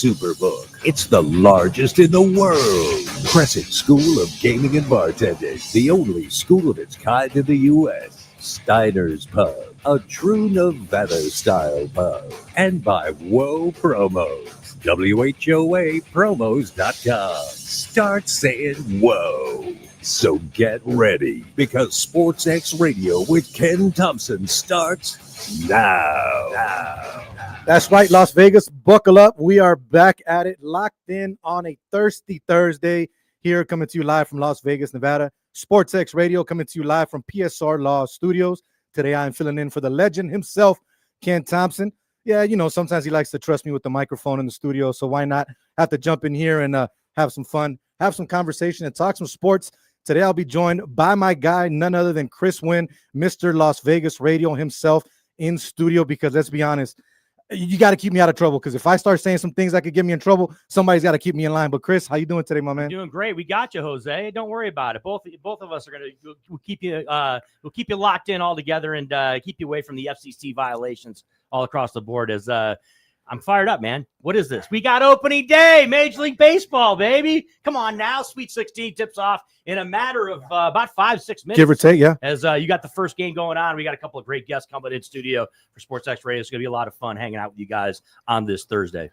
Superbook. It's the largest in the world. Crescent School of Gaming and Bartending, the only school of its kind in the U.S. Steiner's Pub, a true Nevada-style pub. And by Whoa Promos, WHOApromos.com. Start saying whoa. So get ready, because Sports X Radio with Ken Thomson starts now. That's right, Las Vegas. Buckle up. We are back at it, locked in on a thirsty Thursday here, coming to you live from Las Vegas, Nevada. Sports X Radio coming to you live from PSR Law Studios. Today I am filling in for the legend himself, Ken Thomson. Yeah, you know, sometimes he likes to trust me with the microphone in the studio, so why not have to jump in here and have some fun, have some conversation, and talk some sports. Today I'll be joined by my guy, none other than Chris Winn, Mr. Las Vegas Radio himself in studio, because let's be honest, you got to keep me out of trouble, because if I start saying some things that could get me in trouble, somebody's got to keep me in line. But Chris, how you doing today, my man? You're doing great. We got you, Jose. Don't worry about it. Both of us are we'll keep you locked in all together and keep you away from the FCC violations all across the board. As I'm fired up, man. What is this? We got opening day, Major League Baseball, baby. Come on now. Sweet 16 tips off in a matter of about 5-6 minutes. Give or take, yeah. As you got the first game going on, we got a couple of great guests coming in studio for Sports X Radio. It's going to be a lot of fun hanging out with you guys on this Thursday.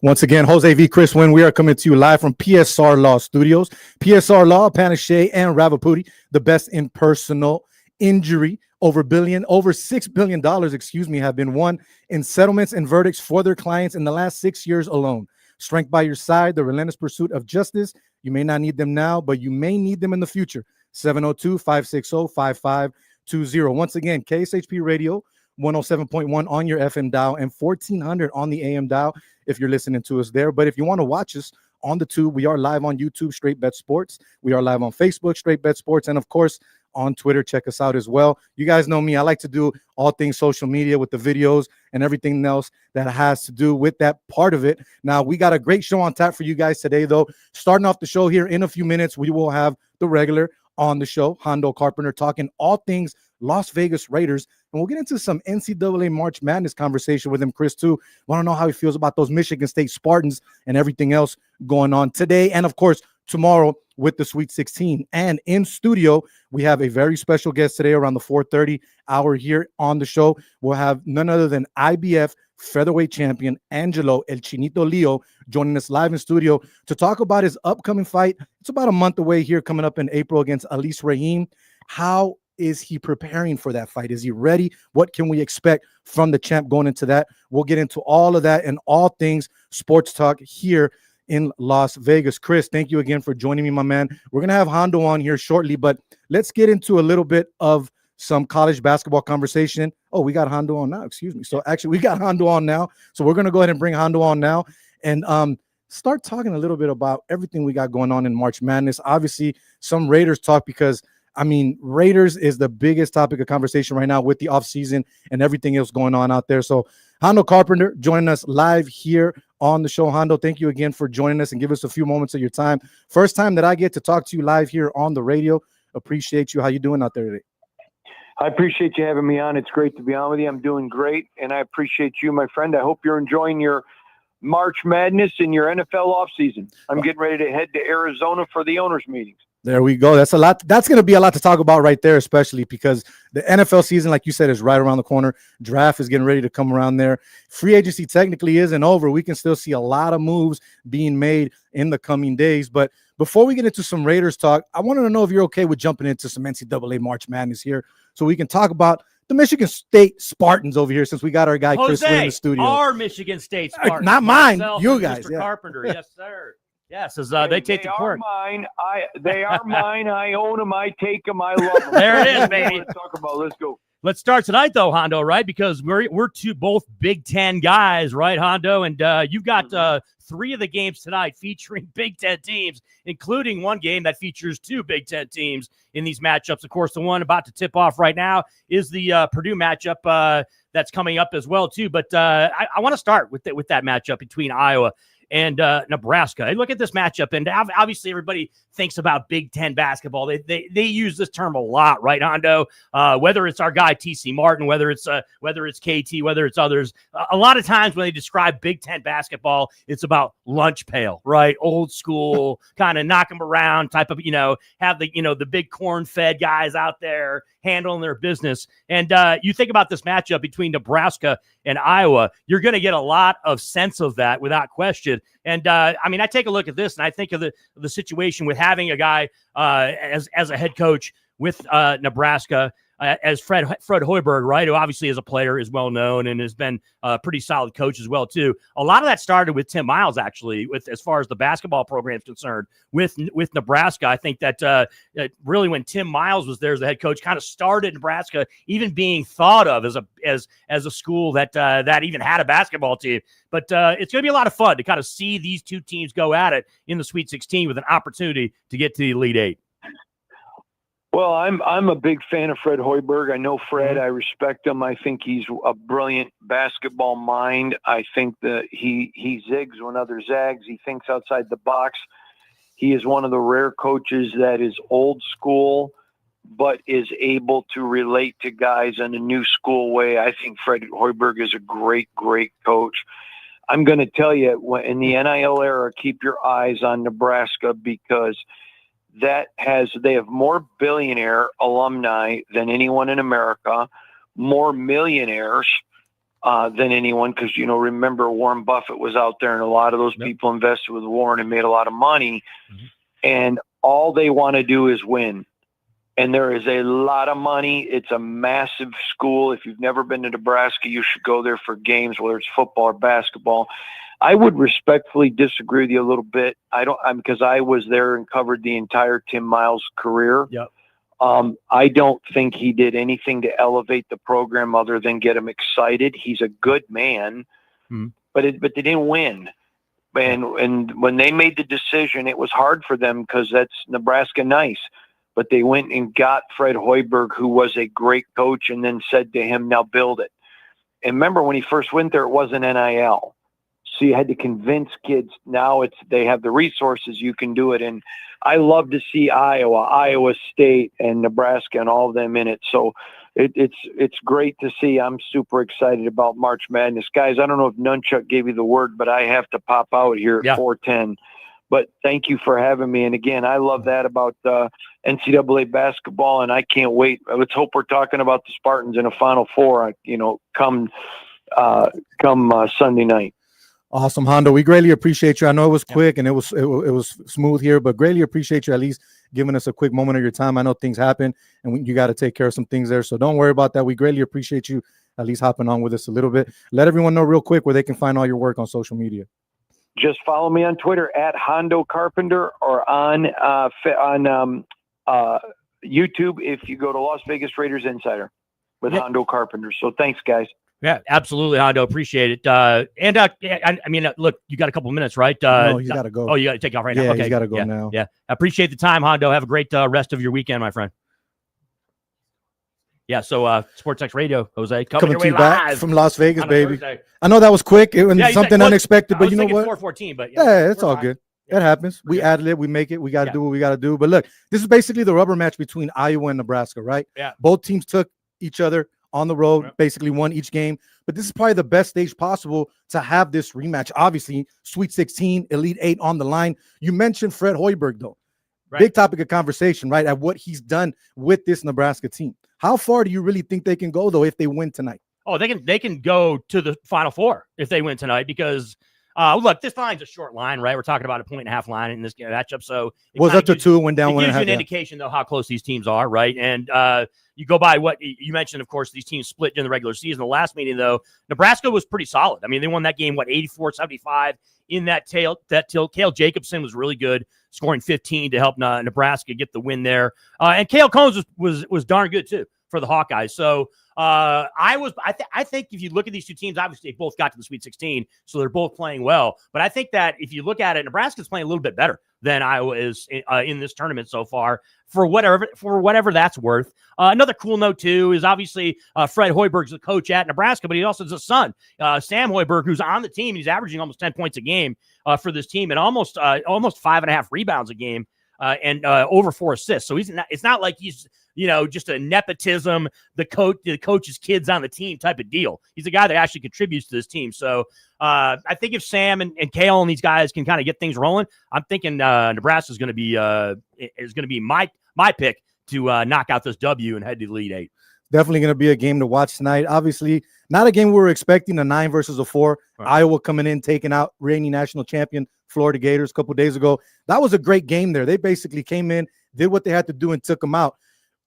Once again, Jose V. Chris Winn, we are coming to you live from PSR Law Studios. PSR Law, Panache, and Ravaputi, the best in personal injury. Over $6 billion, have been won in settlements and verdicts for their clients in the last 6 years alone. Strength by your side, the relentless pursuit of justice. You may not need them now, but you may need them in the future. 702-560-5520. Once again, KSHP Radio, 107.1 on your FM dial and 1400 on the AM dial if you're listening to us there. But if you want to watch us on the tube, we are live on YouTube, Straight Bet Sports. We are live on Facebook, Straight Bet Sports. And of course, on Twitter, check us out as well. You guys know me. I like to do all things social media with the videos and everything else that has to do with that part of it. Now, we got a great show on tap for you guys today, though. Starting off the show here in a few minutes, we will have the regular on the show, Hondo Carpenter, talking all things Las Vegas Raiders. And we'll get into some NCAA March Madness conversation with him, Chris, too. Want to know how he feels about those Michigan State Spartans and everything else going on today. And, of course, tomorrow with the Sweet 16. And in studio, we have a very special guest today around the 4:30 hour here on the show. We'll have none other than IBF Featherweight champion Angelo El Chinito Leo joining us live in studio to talk about his upcoming fight. It's about a month away here, coming up in April against Alice Rahim. How is he preparing for that fight? Is he ready? What can we expect from the champ going into that? We'll get into all of that and all things sports talk here in Las Vegas. Chris, thank you again for joining me, my man. We're going to have Hondo on here shortly, but let's get into a little bit of some college basketball conversation. Oh, we got Hondo on now. Excuse me. So actually, we got Hondo on now. So we're going to go ahead and bring Hondo on now and start talking a little bit about everything we got going on in March Madness. Obviously, some Raiders talk because, I mean, Raiders is the biggest topic of conversation right now with the offseason and everything else going on out there. So Hondo Carpenter joining us live here on the show. Hondo, thank you again for joining us and give us a few moments of your time. First time that I get to talk to you live here on the radio. Appreciate you. How you doing out there today? I appreciate you having me on. It's great to be on with you. I'm doing great, and I appreciate you, my friend. I hope you're enjoying your March Madness and your NFL offseason. I'm getting ready to head to Arizona for the owners' meetings. There we go. That's a lot. That's going to be a lot to talk about right there, especially because the NFL season, like you said, is right around the corner. Draft is getting ready to come around there. Free agency technically isn't over. We can still see a lot of moves being made in the coming days. But before we get into some Raiders talk, I wanted to know if you're okay with jumping into some NCAA March Madness here so we can talk about the Michigan State Spartans over here, since we got our guy Chris Winn in the studio. Our Michigan State Spartans. Not mine. Myself, you guys. Mr. Yeah. Carpenter. Yes, sir. Yes, as they take the court. They are mine. I own them. I take them. I love them. There it is, baby. Talk about. Let's go. Let's start tonight, though, Hondo, right? Because we're both Big Ten guys, right, Hondo? And you've got 3 of the games tonight featuring Big Ten teams, including one game that features 2 Big Ten teams in these matchups. Of course, the one about to tip off right now is the Purdue matchup that's coming up as well, too. But I want to start with that matchup between Iowa and Nebraska. Look at this matchup, and obviously everybody thinks about Big Ten basketball. They use this term a lot, right, Hondo? Whether it's our guy T.C. Martin, whether it's KT, whether it's others, a lot of times when they describe Big Ten basketball, it's about lunch pail, right? Old school, kind of knock them around type of, have the big corn-fed guys out there handling their business. And you think about this matchup between Nebraska and Iowa, you're going to get a lot of sense of that without question. And I take a look at this and I think of the situation with having a guy as a head coach with Nebraska as Fred Hoiberg, right, who obviously as a player is well known and has been a pretty solid coach as well too. A lot of that started with Tim Miles, actually, with as far as the basketball program is concerned with Nebraska. I think that really when Tim Miles was there as the head coach, kind of started Nebraska even being thought of as a school that even had a basketball team. But it's going to be a lot of fun to kind of see these two teams go at it in the Sweet 16 with an opportunity to get to the Elite Eight. Well, I'm a big fan of Fred Hoiberg. I know Fred. I respect him. I think he's a brilliant basketball mind. I think that he zigs when others zags. He thinks outside the box. He is one of the rare coaches that is old school, but is able to relate to guys in a new school way. I think Fred Hoiberg is a great, great coach. I'm going to tell you, in the NIL era, keep your eyes on Nebraska because they have more billionaire alumni than anyone in America, more millionaires than anyone. Because, remember Warren Buffett was out there and a lot of those people invested with Warren and made a lot of money. Mm-hmm. And all they want to do is win. And there is a lot of money. It's a massive school. If you've never been to Nebraska, you should go there for games, whether it's football or basketball. I would respectfully disagree with you a little bit. Because I was there and covered the entire Tim Miles career. Yep. I don't think he did anything to elevate the program other than get him excited. He's a good man, but they didn't win. And when they made the decision, it was hard for them because that's Nebraska nice. But they went and got Fred Hoiberg, who was a great coach, and then said to him, now build it. And remember, when he first went there, it wasn't NIL. So you had to convince kids. Now they have the resources, you can do it. And I love to see Iowa State, and Nebraska and all of them in it. So it's great to see. I'm super excited about March Madness. Guys, I don't know if Nunchuck gave you the word, but I have to pop out here at 4:10. But thank you for having me. And again, I love that about NCAA basketball, and I can't wait. Let's hope we're talking about the Spartans in a Final Four, come Sunday night. Awesome, Hondo. We greatly appreciate you. I know it was quick and it was smooth here, but greatly appreciate you at least giving us a quick moment of your time. I know things happen and you got to take care of some things there, so don't worry about that. We greatly appreciate you at least hopping on with us a little bit. Let everyone know real quick where they can find all your work on social media. Just follow me on Twitter at Hondo Carpenter or on YouTube if you go to Las Vegas Raiders Insider with Hondo Carpenter. So thanks, guys. Yeah, absolutely, Hondo. Appreciate it. Look, you got a couple of minutes, right? No, you got to go. Oh, you got to take off right now? Okay, you got to go now. Yeah, I appreciate the time, Hondo. Have a great rest of your weekend, my friend. Yeah, so Sports X Radio, Jose, coming to you back from Las Vegas, baby. I know that was quick. It was something unexpected, but you know what? 4:14, but it's all good. It happens. We ad-lib, we make it. We got to do what we got to do. But look, this is basically the rubber match between Iowa and Nebraska, right? Yeah. Both teams took each other on the road, basically won each game. But this is probably the best stage possible to have this rematch. Obviously, Sweet 16, Elite 8 on the line. You mentioned Fred Hoiberg, though. Right. Big topic of conversation, right, at what he's done with this Nebraska team. How far do you really think they can go, though, if they win tonight? Oh, they can go to the Final Four if they win tonight because look, this line's a short line, right? We're talking about a 1.5 line in this matchup. So it was up to 2, went down 1.5. It gives you an indication, though, how close these teams are, right? And you go by what you mentioned, of course, these teams split in the regular season. The last meeting, though, Nebraska was pretty solid. I mean, they won that game, 84-75 in that tail. Cale Jacobson was really good, scoring 15 to help Nebraska get the win there. And Cale Combs was darn good, too, for the Hawkeyes. So I think if you look at these two teams, obviously they both got to the Sweet 16, so they're both playing well. But I think that if you look at it, Nebraska's playing a little bit better than Iowa is in this tournament so far, for whatever that's worth. Another cool note too is obviously Fred Hoiberg's the coach at Nebraska, but he also has a son, Sam Hoiberg, who's on the team. He's averaging almost 10 points a game for this team and almost 5.5 rebounds a game and over 4 assists. So it's not like he's just a nepotism, the coach's kids on the team type of deal. He's a guy that actually contributes to this team. So I think if Sam and Kale and these guys can kind of get things rolling, I'm thinking Nebraska is going to be my pick to knock out this W and head to the Elite Eight. Definitely going to be a game to watch tonight. Obviously, not a game we were expecting, a 9 versus a 4. Right. Iowa coming in, taking out reigning national champion Florida Gators a couple of days ago. That was a great game there. They basically came in, did what they had to do, and took them out.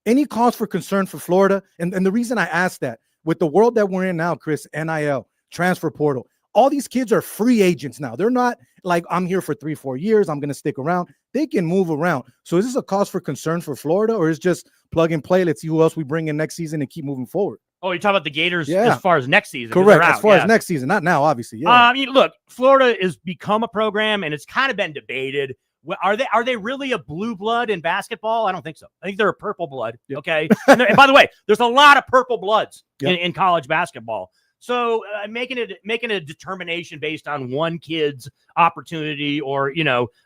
Any cause for concern for Florida? And the reason I asked that, with the world that we're in now, Chris, NIL, transfer portal, all these kids are free agents now. They're not like, I'm here for 3-4 years, I'm going to stick around. They can move around. So is this a cause for concern for Florida, or is just plug and play? Let's see who else we bring in next season and keep moving forward. Oh, you're talking about the Gators as far as next season. Correct. As far as next season, not now, obviously. Yeah. I mean, look, Florida has become a program, and it's kind of been debated. Are they really a blue blood in basketball? I don't think so. I think they're a purple blood. Yep. Okay. And by the way, there's a lot of purple bloods in college basketball. So making a determination based on one kid's opportunity or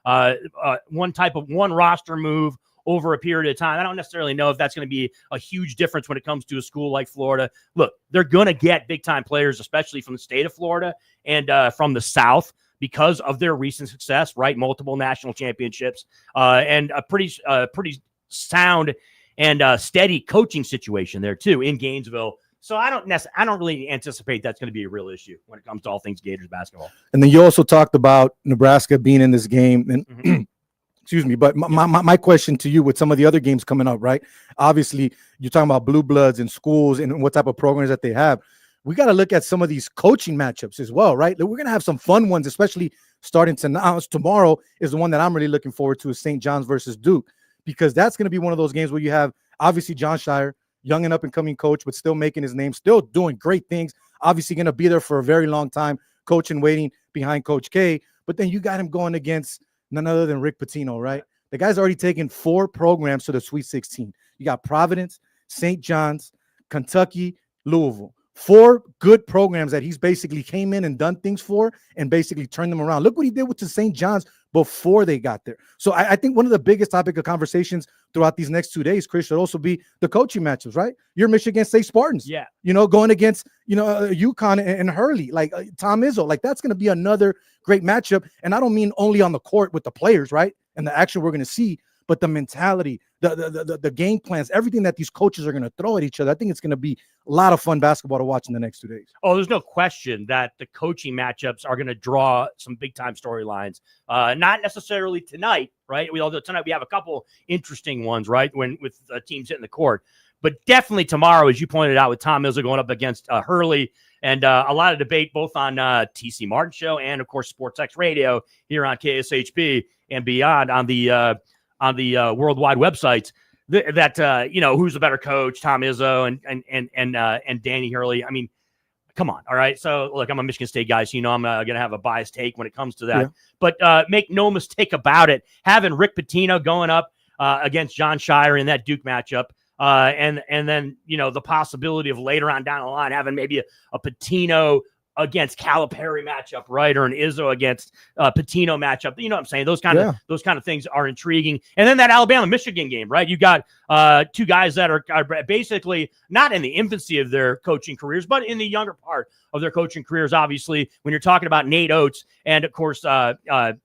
one roster move over a period of time, I don't necessarily know if that's going to be a huge difference when it comes to a school like Florida. Look, they're going to get big time players, especially from the state of Florida and from the South, because of their recent success, right? Multiple national championships and a pretty sound and steady coaching situation there too in Gainesville. So I don't really anticipate that's going to be a real issue when it comes to all things Gators basketball. And then you also talked about Nebraska being in this game, and excuse me, but my question to you with some of the other games coming up, right? Obviously, you're talking about blue bloods and schools and what type of programs that they have. We got to look at some of these coaching matchups as well, right? We're going to have some fun ones, especially starting tonight. Tomorrow is the one that I'm really looking forward to, is St. John's versus Duke, because that's going to be one of those games where you have obviously John Shire, young and up and coming coach, but still making his name, still doing great things. Obviously going to be there for a very long time, coaching, waiting behind Coach K. But then you got him going against none other than Rick Pitino, right? The guy's already taken 4 programs to the Sweet 16. You got Providence, St. John's, Kentucky, Louisville. 4 good programs that he's basically came in and done things for and basically turned them around. Look what he did with the St. John's before they got there. So I think one of the biggest topic of conversations throughout these next 2 days, Chris, should also be the coaching matchups, right? Your Michigan State Spartans, going against, UConn and Hurley, like Tom Izzo, like that's going to be another great matchup. And I don't mean only on the court with the players, right? And the action we're going to see, but the mentality, the game plans, everything that these coaches are going to throw at each other. I think it's going to be a lot of fun basketball to watch in the next 2 days. Oh, there's no question that the coaching matchups are going to draw some big time storylines. Not necessarily tonight, right? Although tonight we have a couple interesting ones, right? With teams hitting the court, but definitely tomorrow, as you pointed out, with Tom Izzo going up against Hurley, and a lot of debate both on TC Martin Show and of course Sports X Radio here on KSHB and beyond on the worldwide websites. Who's the better coach, Tom Izzo and Danny Hurley? I mean, come on. All right. So look, I'm a Michigan State guy, so I'm going to have a biased take when it comes to that. Yeah. But make no mistake about it, having Rick Pitino going up against John Shire in that Duke matchup, and then the possibility of later on down the line having maybe a Pitino against Calipari matchup, right? Or an Izzo against Pitino matchup. You know what I'm saying? Those kind of things are intriguing. And then that Alabama-Michigan game, right? You got 2 guys that are basically not in the infancy of their coaching careers, but in the younger part of their coaching careers, obviously, when you're talking about Nate Oates and, of course, and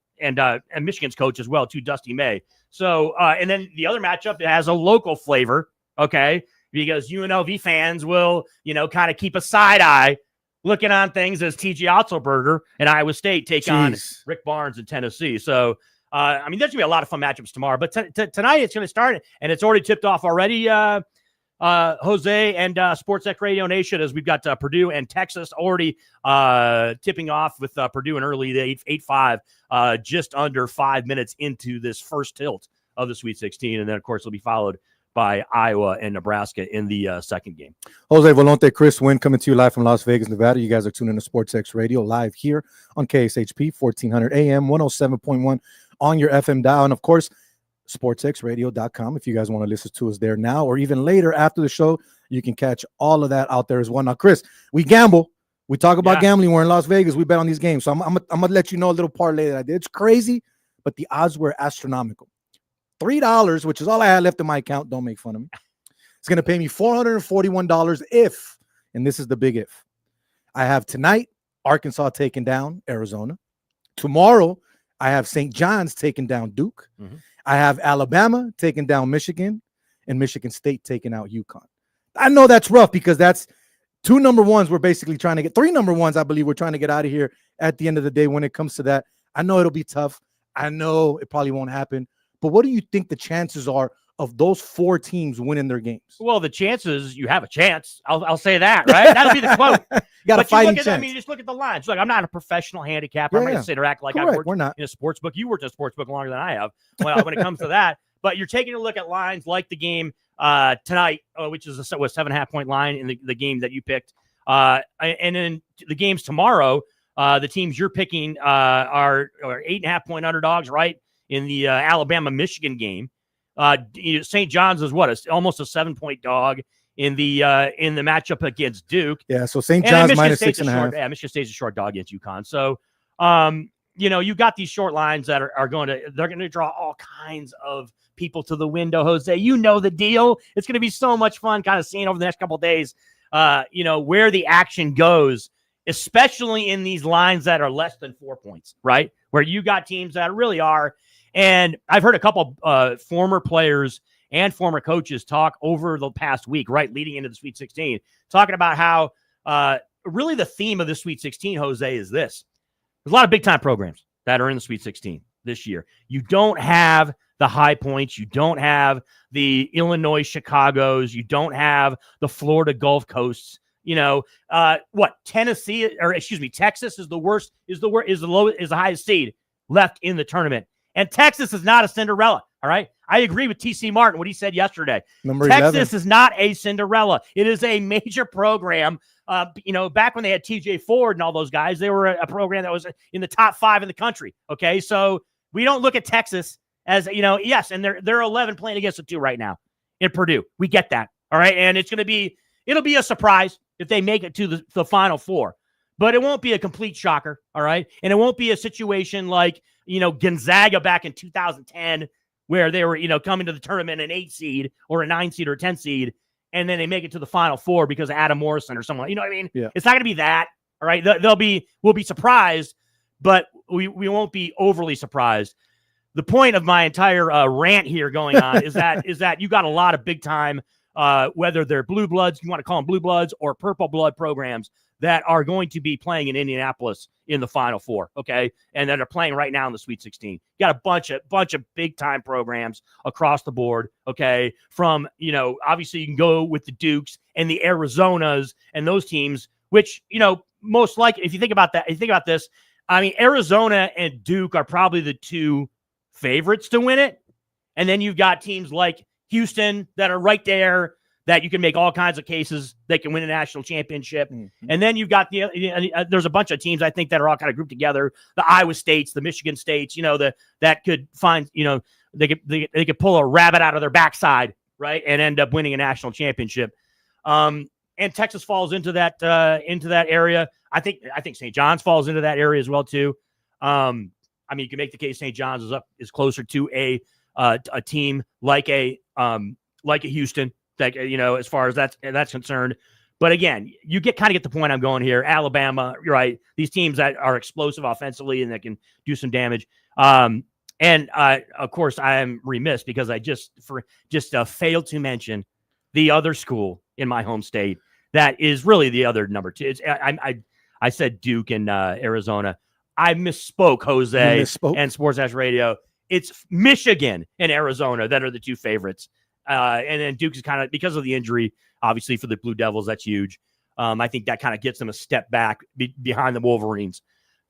Michigan's coach as well, too, Dusty May. So, and then the other matchup has a local flavor, okay? Because UNLV fans will, kind of keep a side eye looking on things as TJ Otzelberger and Iowa State take on Rick Barnes in Tennessee. So, there's going to be a lot of fun matchups tomorrow. But tonight it's going to start, and it's already tipped off already, Jose and SportsX Radio Nation, as we've got Purdue and Texas already tipping off with Purdue and early the 8-5, just under 5 minutes into this first tilt of the Sweet 16. And then, of course, it'll be followed by Iowa and Nebraska in the second game. Jose Volonte, Chris Winn coming to you live from Las Vegas, Nevada. You guys are tuning to Sports X Radio live here on KSHP 1400 AM 107.1 on your FM dial. And of course, sportsxradio.com. If you guys want to listen to us there now or even later after the show, you can catch all of that out there as well. Now, Chris, we gamble. We talk about gambling. We're in Las Vegas. We bet on these games. So I'm going to let you know a little parlay that I did. It's crazy, but the odds were astronomical. $3, which is all I had left in my account. Don't make fun of me. It's going to pay me $441 if, and this is the big if, I have tonight Arkansas taking down Arizona. Tomorrow, I have St. John's taking down Duke. Mm-hmm. I have Alabama taking down Michigan and Michigan State taking out UConn. I know that's rough because that's two number ones we're basically trying to get. Three number ones, I believe, we're trying to get out of here at the end of the day when it comes to that. I know it'll be tough. I know it probably won't happen. But what do you think the chances are of those four teams winning their games? Well, the chances, you have a chance. I'll say that, right? That'll be the quote. You got a fighting chance. I mean, just look at the lines. Look, I'm not a professional handicapper. I'm not going to sit or act like I worked in a sports book. You worked in a sports book longer than I have when it comes to that. But you're taking a look at lines like the game tonight, which is a 7.5 point line in the game that you picked. And then the games tomorrow, the teams you're picking are 8.5 point underdogs, right? In the Alabama-Michigan game. St. John's is almost a 7 point dog in the matchup against Duke. Yeah, so St. John's minus 6.5. Yeah, Michigan State's a short dog against UConn. So, you got these short lines that are going to draw all kinds of people to the window, Jose. You know the deal. It's going to be so much fun kind of seeing over the next couple of days, where the action goes, especially in these lines that are less than 4 points, right? Where you got teams that really are. And I've heard a couple former players and former coaches talk over the past week, right, leading into the Sweet 16, talking about how really the theme of the Sweet 16, Jose, is this. There's a lot of big-time programs that are in the Sweet 16 this year. You don't have the High Points. You don't have the Illinois Chicagos. You don't have the Florida Gulf Coasts. Texas is the highest seed left in the tournament. And Texas is not a Cinderella, all right? I agree with T.C. Martin, what he said yesterday. Texas is not a Cinderella. It is a major program. Back when they had T.J. Ford and all those guys, they were a program that was in the top 5 in the country, okay? So we don't look at Texas as, yes, and they're 11 playing against the 2 right now in Purdue. We get that, all right? And it'll be a surprise if they make it to the Final Four. But it won't be a complete shocker, all right? And it won't be a situation like, Gonzaga back in 2010 where they were, coming to the tournament an 8 seed or a 9 seed or a 10 seed, and then they make it to the Final Four because of Adam Morrison or someone. You know what I mean? Yeah. It's not going to be that, all right? We'll be surprised, but we won't be overly surprised. The point of my entire rant here going on is that you got a lot of big-time, whether they're blue bloods, you want to call them blue bloods, or purple blood programs that are going to be playing in Indianapolis in the Final Four, okay? And that are playing right now in the Sweet 16. You got a bunch of big-time programs across the board, okay? From, obviously you can go with the Dukes and the Arizonas and those teams, which, most likely, if you think about this, I mean, Arizona and Duke are probably the 2 favorites to win it. And then you've got teams like Houston that are right there, that you can make all kinds of cases they can win a national championship. Mm-hmm. And then you've got there's a bunch of teams I think that are all kind of grouped together. The Iowa States, the Michigan States, that could find, they could pull a rabbit out of their backside, right, and end up winning a national championship. And Texas falls into that area. I think St. John's falls into that area as well too. You can make the case St. John's is closer to a team like a Houston. That, as far as that's concerned. But again, you get the point I'm going here. Alabama, you're right. These teams that are explosive offensively and that can do some damage. Of course, I am remiss because I just failed to mention the other school in my home state that is really the other number 2. I said Duke and Arizona. I misspoke, Jose, and Sports Ash Radio. It's Michigan and Arizona that are the 2 favorites. And then Duke is kind of, because of the injury, obviously for the Blue Devils, that's huge. I think that kind of gets them a step back behind the Wolverines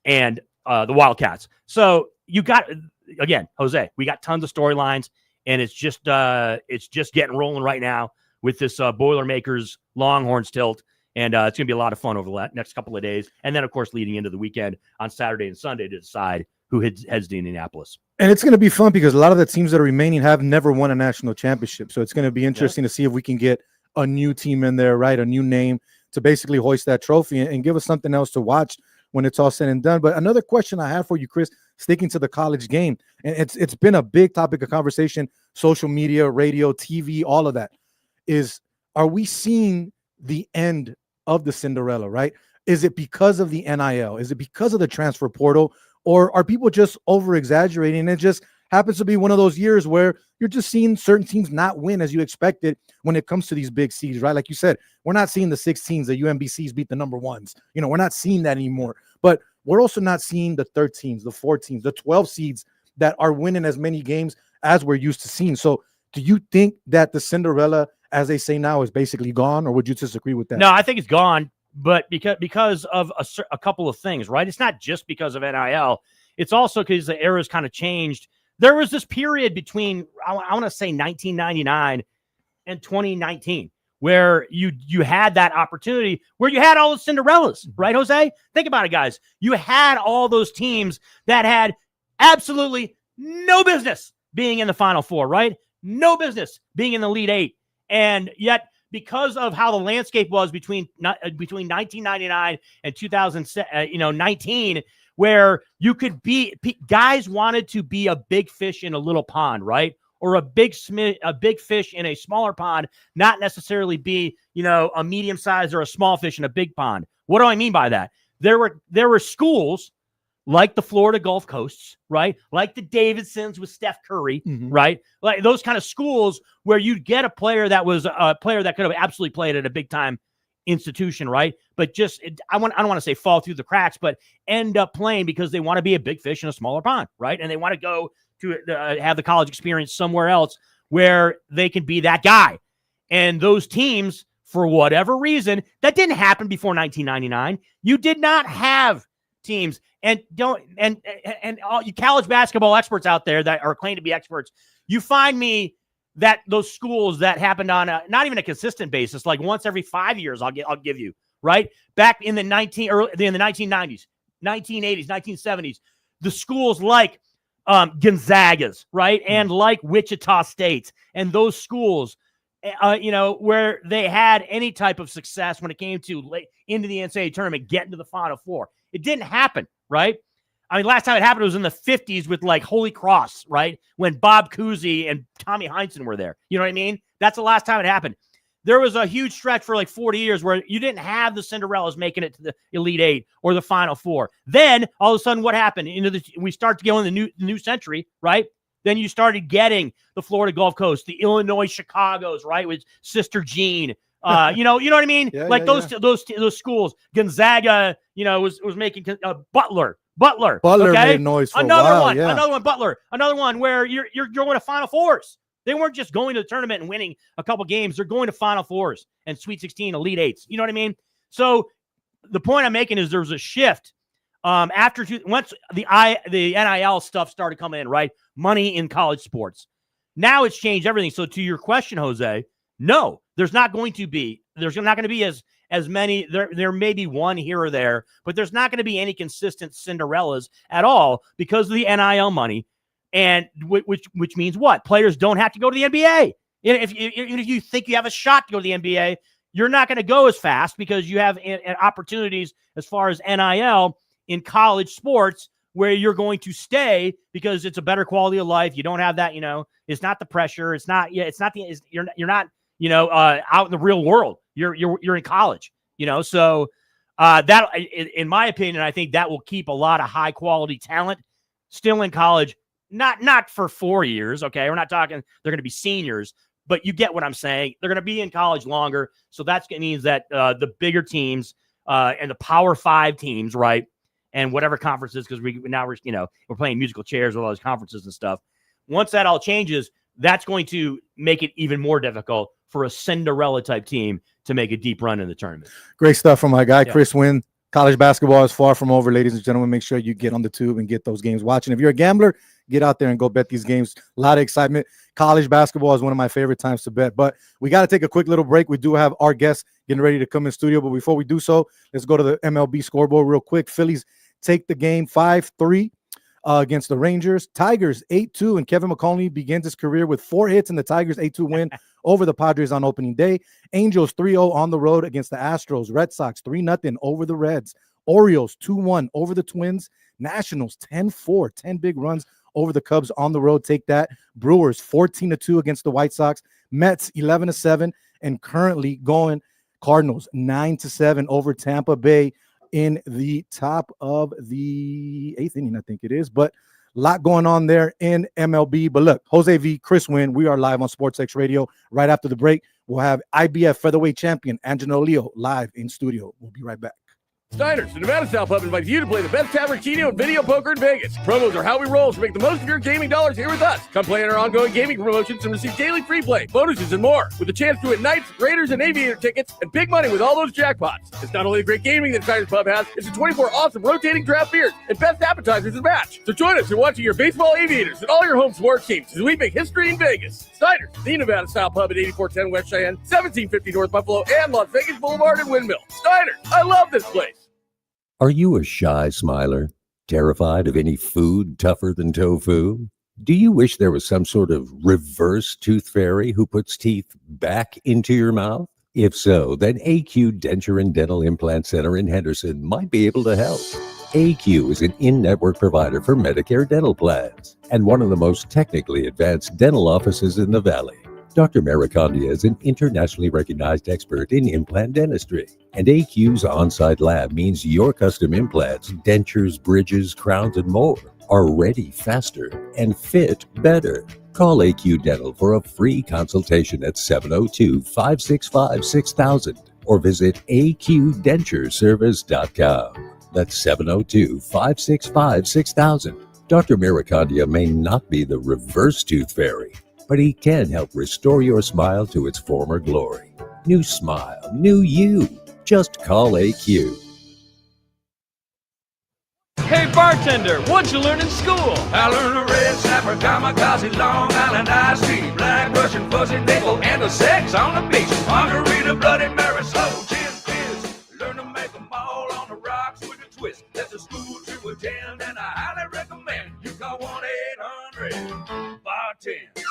and the Wildcats. So you got, again, Jose, we got tons of storylines and it's just getting rolling right now with this Boilermakers Longhorns tilt. And it's going to be a lot of fun over the next couple of days. And then, of course, leading into the weekend on Saturday and Sunday to decide who heads to Indianapolis. And it's going to be fun because a lot of the teams that are remaining have never won a national championship. So it's going to be interesting to see if we can get a new team in there, right? A new name to basically hoist that trophy and give us something else to watch when it's all said and done. But another question I have for you, Chris, sticking to the college game, and it's been a big topic of conversation, social media, radio, TV, all of that, is are we seeing the end of the Cinderella, right? Is it because of the NIL? Is it because of the transfer portal? Or are people just over-exaggerating? It just happens to be one of those years where you're just seeing certain teams not win as you expected when it comes to these big seeds, right? Like you said, we're not seeing the 16s, the UMBCs beat the number ones. You know, we're not seeing that anymore. But we're also not seeing the 13s, the 14s, the 12 seeds that are winning as many games as we're used to seeing. So do you think that the Cinderella, as they say now, is basically gone, or would you disagree with that? No, I think it's gone, but because of a couple of things, right? It's not just because of NIL. It's also because the era's kind of changed. There was this period between, I want to say 1999 and 2019, where you had that opportunity, where you had all the Cinderellas, right, Jose? Think about it, guys. You had all those teams that had absolutely no business being in the Final Four, right? No business being in the Elite Eight. And yet, because of how the landscape was between 1999 and 2019, where you could be, guys wanted to be a big fish in a little pond, right? Or a big fish in a smaller pond, not necessarily be, a medium size or a small fish in a big pond. What do I mean by that? There were schools like the Florida Gulf Coasts, right? Like the Davidsons with Steph Curry, right? Like those kind of schools where you'd get a player that was a player that could have absolutely played at a big time institution, right? But just, I don't want to say fall through the cracks, but end up playing because they want to be a big fish in a smaller pond, right? And they want to go to have the college experience somewhere else where they can be that guy. And those teams, for whatever reason, that didn't happen before 1999. You did not have teams, and all you college basketball experts out there that are claimed to be experts, you find me that those schools that happened on not even a consistent basis, like once every 5 years, I'll give you, right? Back in the 1990s, 1980s, 1970s, the schools like Gonzaga's, right? And like Wichita State, and those schools, where they had any type of success when it came to late into the NCAA tournament, getting to the Final Four. It didn't happen, right? I mean, last time it happened was in the 50s with like Holy Cross, right? When Bob Cousy and Tommy Heinsohn were there. You know what I mean? That's the last time it happened. There was a huge stretch for like 40 years where you didn't have the Cinderellas making it to the Elite Eight or the Final Four. Then all of a sudden, what happened? We start to go in the new century, right? Then you started getting the Florida Gulf Coast, the Illinois Chicagos, right, with Sister Jean. You know what I mean? Those schools. Gonzaga, was making Butler. Butler okay? made noise for another a while, one. yeah. Another one. Butler. Another one where you're going to Final Fours. They weren't just going to the tournament and winning a couple games. They're going to Final Fours and Sweet 16, Elite Eights. You know what I mean? So the point I'm making is there was a shift once the NIL stuff started coming in, right? Money in college sports. Now it's changed everything. So to your question, Jose, no, there's not going to be as many. There may be one here or there, but there's not going to be any consistent Cinderellas at all because of the NIL money. And which means what? Players don't have to go to the NBA. If you think you have a shot to go to the NBA, you're not going to go as fast because you have opportunities as far as NIL in college sports where you're going to stay because it's a better quality of life. You don't have that, it's not the pressure. You're not out in the real world. You're in college, so that, in my opinion, I think that will keep a lot of high quality talent still in college. Not for 4 years. Okay. We're not talking, they're going to be seniors, but you get what I'm saying. They're going to be in college longer. So that means that the bigger teams and the Power 5 teams, right, and whatever conferences, because we're playing musical chairs with all those conferences and stuff. Once that all changes, that's going to make it even more difficult for a Cinderella type team to make a deep run in the tournament. Great stuff from my guy, Chris Winn. College basketball is far from over, ladies and gentlemen. Make sure you get on the tube and get those games watching. If you're a gambler, get out there and go bet these games. A lot of excitement. College basketball is one of my favorite times to bet. But we got to take a quick little break. We do have our guests getting ready to come in studio. But before we do so, let's go to the MLB scoreboard real quick. Phillies take the game 5-3 against the Rangers. Tigers 8-2, and Kevin McConaughey begins his career with 4 hits in the Tigers 8-2 win over the Padres on opening day. Angels 3-0 on the road against the Astros. Red Sox 3-0 over the Reds. Orioles 2-1 over the Twins. Nationals 10-4, 10 big runs over the Cubs on the road. Take that. Brewers 14-2 against the White Sox. Mets 11-7, and currently going Cardinals 9-7 over Tampa Bay in the top of the 8th inning, I think it is. But a lot going on there in MLB. But look, Jose V, Chris Winn, we are live on SportsX Radio. Right after the break, we'll have IBF featherweight champion Angelo live in studio. We'll be right back. Steiner's, the Nevada Style Pub, invites you to play the best tavern, keno, and video poker in Vegas. Promos are how we roll, so make the most of your gaming dollars here with us. Come play in our ongoing gaming promotions and receive daily free play, bonuses, and more. With a chance to win Knights, Raiders, and Aviator tickets, and big money with all those jackpots. It's not only the great gaming that Steiner's Pub has, it's the 24 awesome rotating draft beers and best appetizers to match. So join us in watching your baseball Aviators and all your home sports teams as we make history in Vegas. Steiner's, the Nevada Style Pub at 8410 West Cheyenne, 1750 North Buffalo, and Las Vegas Boulevard and Windmill. Steiner's, I love this place. Are you a shy smiler, terrified of any food tougher than tofu? Do you wish there was some sort of reverse tooth fairy who puts teeth back into your mouth? If so, then AQ Denture and Dental Implant Center in Henderson might be able to help. AQ is an in-network provider for Medicare dental plans and one of the most technically advanced dental offices in the Valley. Dr. Maricondia is an internationally recognized expert in implant dentistry, and AQ's on-site lab means your custom implants, dentures, bridges, crowns, and more are ready faster and fit better. Call AQ Dental for a free consultation at 702-565-6000 or visit aqdentureservice.com. That's 702-565-6000. Dr. Maricondia may not be the reverse tooth fairy, but he can help restore your smile to its former glory. New smile, new you. Just call AQ. Hey bartender, what'd you learn in school? I learned a red snapper, kamikaze, Long Island iced tea, black Russian fuzzy nickel, and the sex on the beach. Margarita, Bloody Mary, slow gin fizz. Learn to make them all on the rocks with a twist. That's a school trip with 10, and I highly recommend you call 1-800-BAR-10.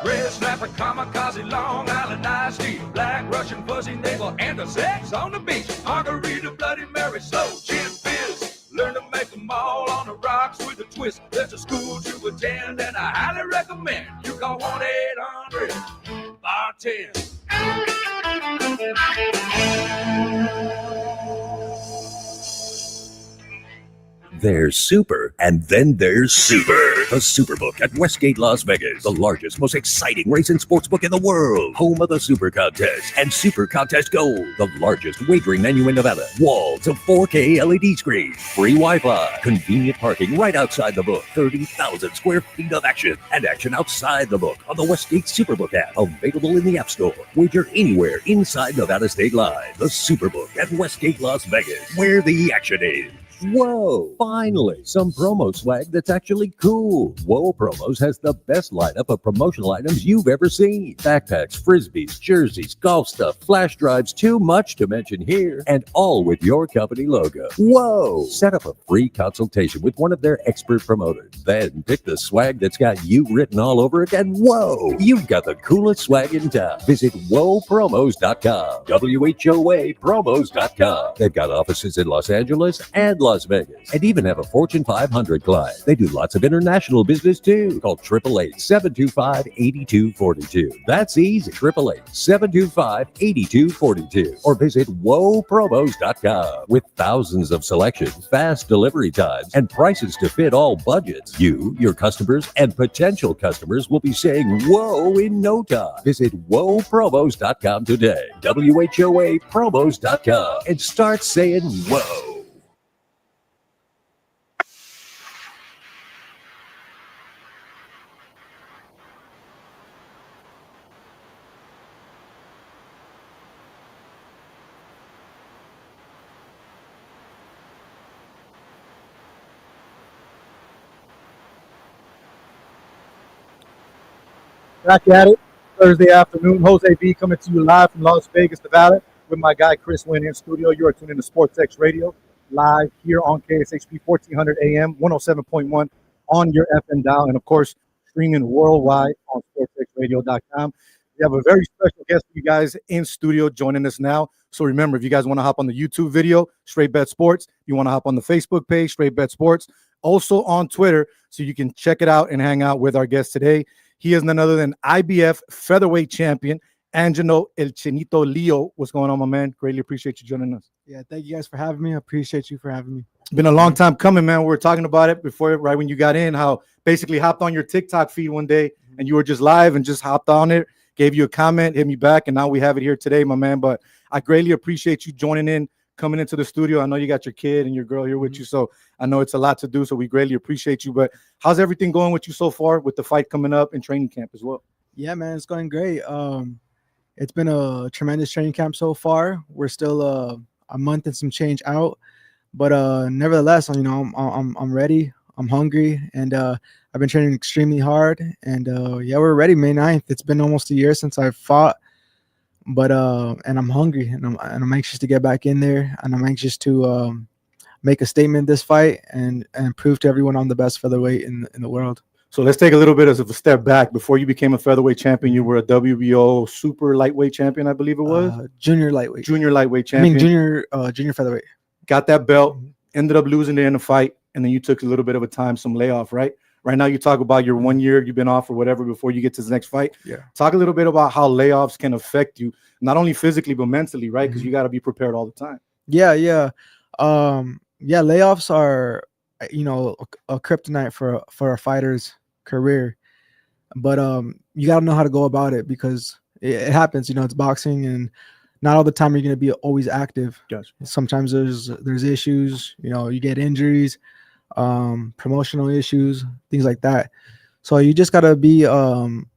Red snapper, kamikaze, Long Island iced tea, black Russian fuzzy nickel, and the sex on the beach. Margarita, Bloody Mary, slow gin fizz. Learn to make them all on the rocks with a twist. There's a school to attend, and I highly recommend you call 1-800-BAR-10. There's Super, and then there's Super. The Superbook at Westgate, Las Vegas. The largest, most exciting race and sportsbook in the world. Home of the Super Contest and Super Contest Gold. The largest wagering menu in Nevada. Walls of 4K LED screens. Free Wi-Fi. Convenient parking right outside the book. 30,000 square feet of action. And action outside the book on the Westgate Superbook app. Available in the App Store. Wager anywhere inside Nevada state line. The Superbook at Westgate, Las Vegas. Where the action is. Whoa, finally, some promo swag that's actually cool. Whoa Promos has the best lineup of promotional items you've ever seen. Backpacks, frisbees, jerseys, golf stuff, flash drives, too much to mention here, and all with your company logo. Whoa! Set up a free consultation with one of their expert promoters. Then pick the swag that's got you written all over it, and whoa, you've got the coolest swag in town. Visit whoapromos.com, WHOA promos.com. They've got offices in Los Angeles and Las Vegas, and even have a Fortune 500 client. They do lots of international business too. Call 888-725-8242. That's easy. 888-725-8242. Or visit whoapromos.com. With thousands of selections, fast delivery times, and prices to fit all budgets, you, your customers, and potential customers will be saying whoa in no time. Visit whoapromos.com today. WHOA promos.com, and start saying whoa. Back at it Thursday afternoon. Jose B coming to you live from Las Vegas, Nevada, with my guy Chris Winn in studio. You are tuning in to Sports X Radio live here on KSHP 1400 AM, 107.1 on your FM dial, and of course streaming worldwide on sportsxradio.com. We have a very special guest for you guys in studio joining us now. So remember, if you guys want to hop on the YouTube video, Straight Bet Sports, you want to hop on the Facebook page, Straight Bet Sports, also on Twitter, so you can check it out and hang out with our guest today. He is none other than IBF featherweight champion, Angelo El Chinito Leo. What's going on, my man? Greatly appreciate you joining us. Yeah, thank you guys for having me. I appreciate you for having me. It's been a long time coming, man. We were talking about it before, right when you got in, how basically hopped on your TikTok feed one day and you were just live and just hopped on it, gave you a comment, hit me back, and now we have it here today, my man. But I greatly appreciate you joining in, coming into the studio. I know you got your kid and your girl here with you, so I know it's a lot to do, so we greatly appreciate you. But how's everything going with you so far with the fight coming up and training camp as well? Yeah, man, it's going great. It's been a tremendous training camp so far. We're still a month and some change out, but nevertheless, you know, I'm ready. I'm hungry, and I've been training extremely hard. And yeah, we're ready. May 9th. It's been almost a year since I fought, but and I'm hungry, and I'm anxious to get back in there, and I'm anxious to make a statement this fight and prove to everyone I'm the best featherweight in the world. So let's take a little bit of a step back. Before you became a featherweight champion, you were a WBO super lightweight champion, I believe it was. Junior lightweight. Junior lightweight champion. I mean, junior featherweight. Got that belt, ended up losing there in the fight, and then you took a little bit of a time, some layoff, right? Right now you talk about your 1 year you've been off or whatever before you get to the next fight. Yeah. Talk a little bit about how layoffs can affect you, not only physically but mentally, right? Because you got to be prepared all the time. Yeah. Layoffs are, you know, a kryptonite for a fighter's career, but you got to know how to go about it, because it happens. You know, it's boxing, and not all the time you're going to be always active. Gotcha. Sometimes there's issues. You know, you get injuries, promotional issues, things like that. So you just got to be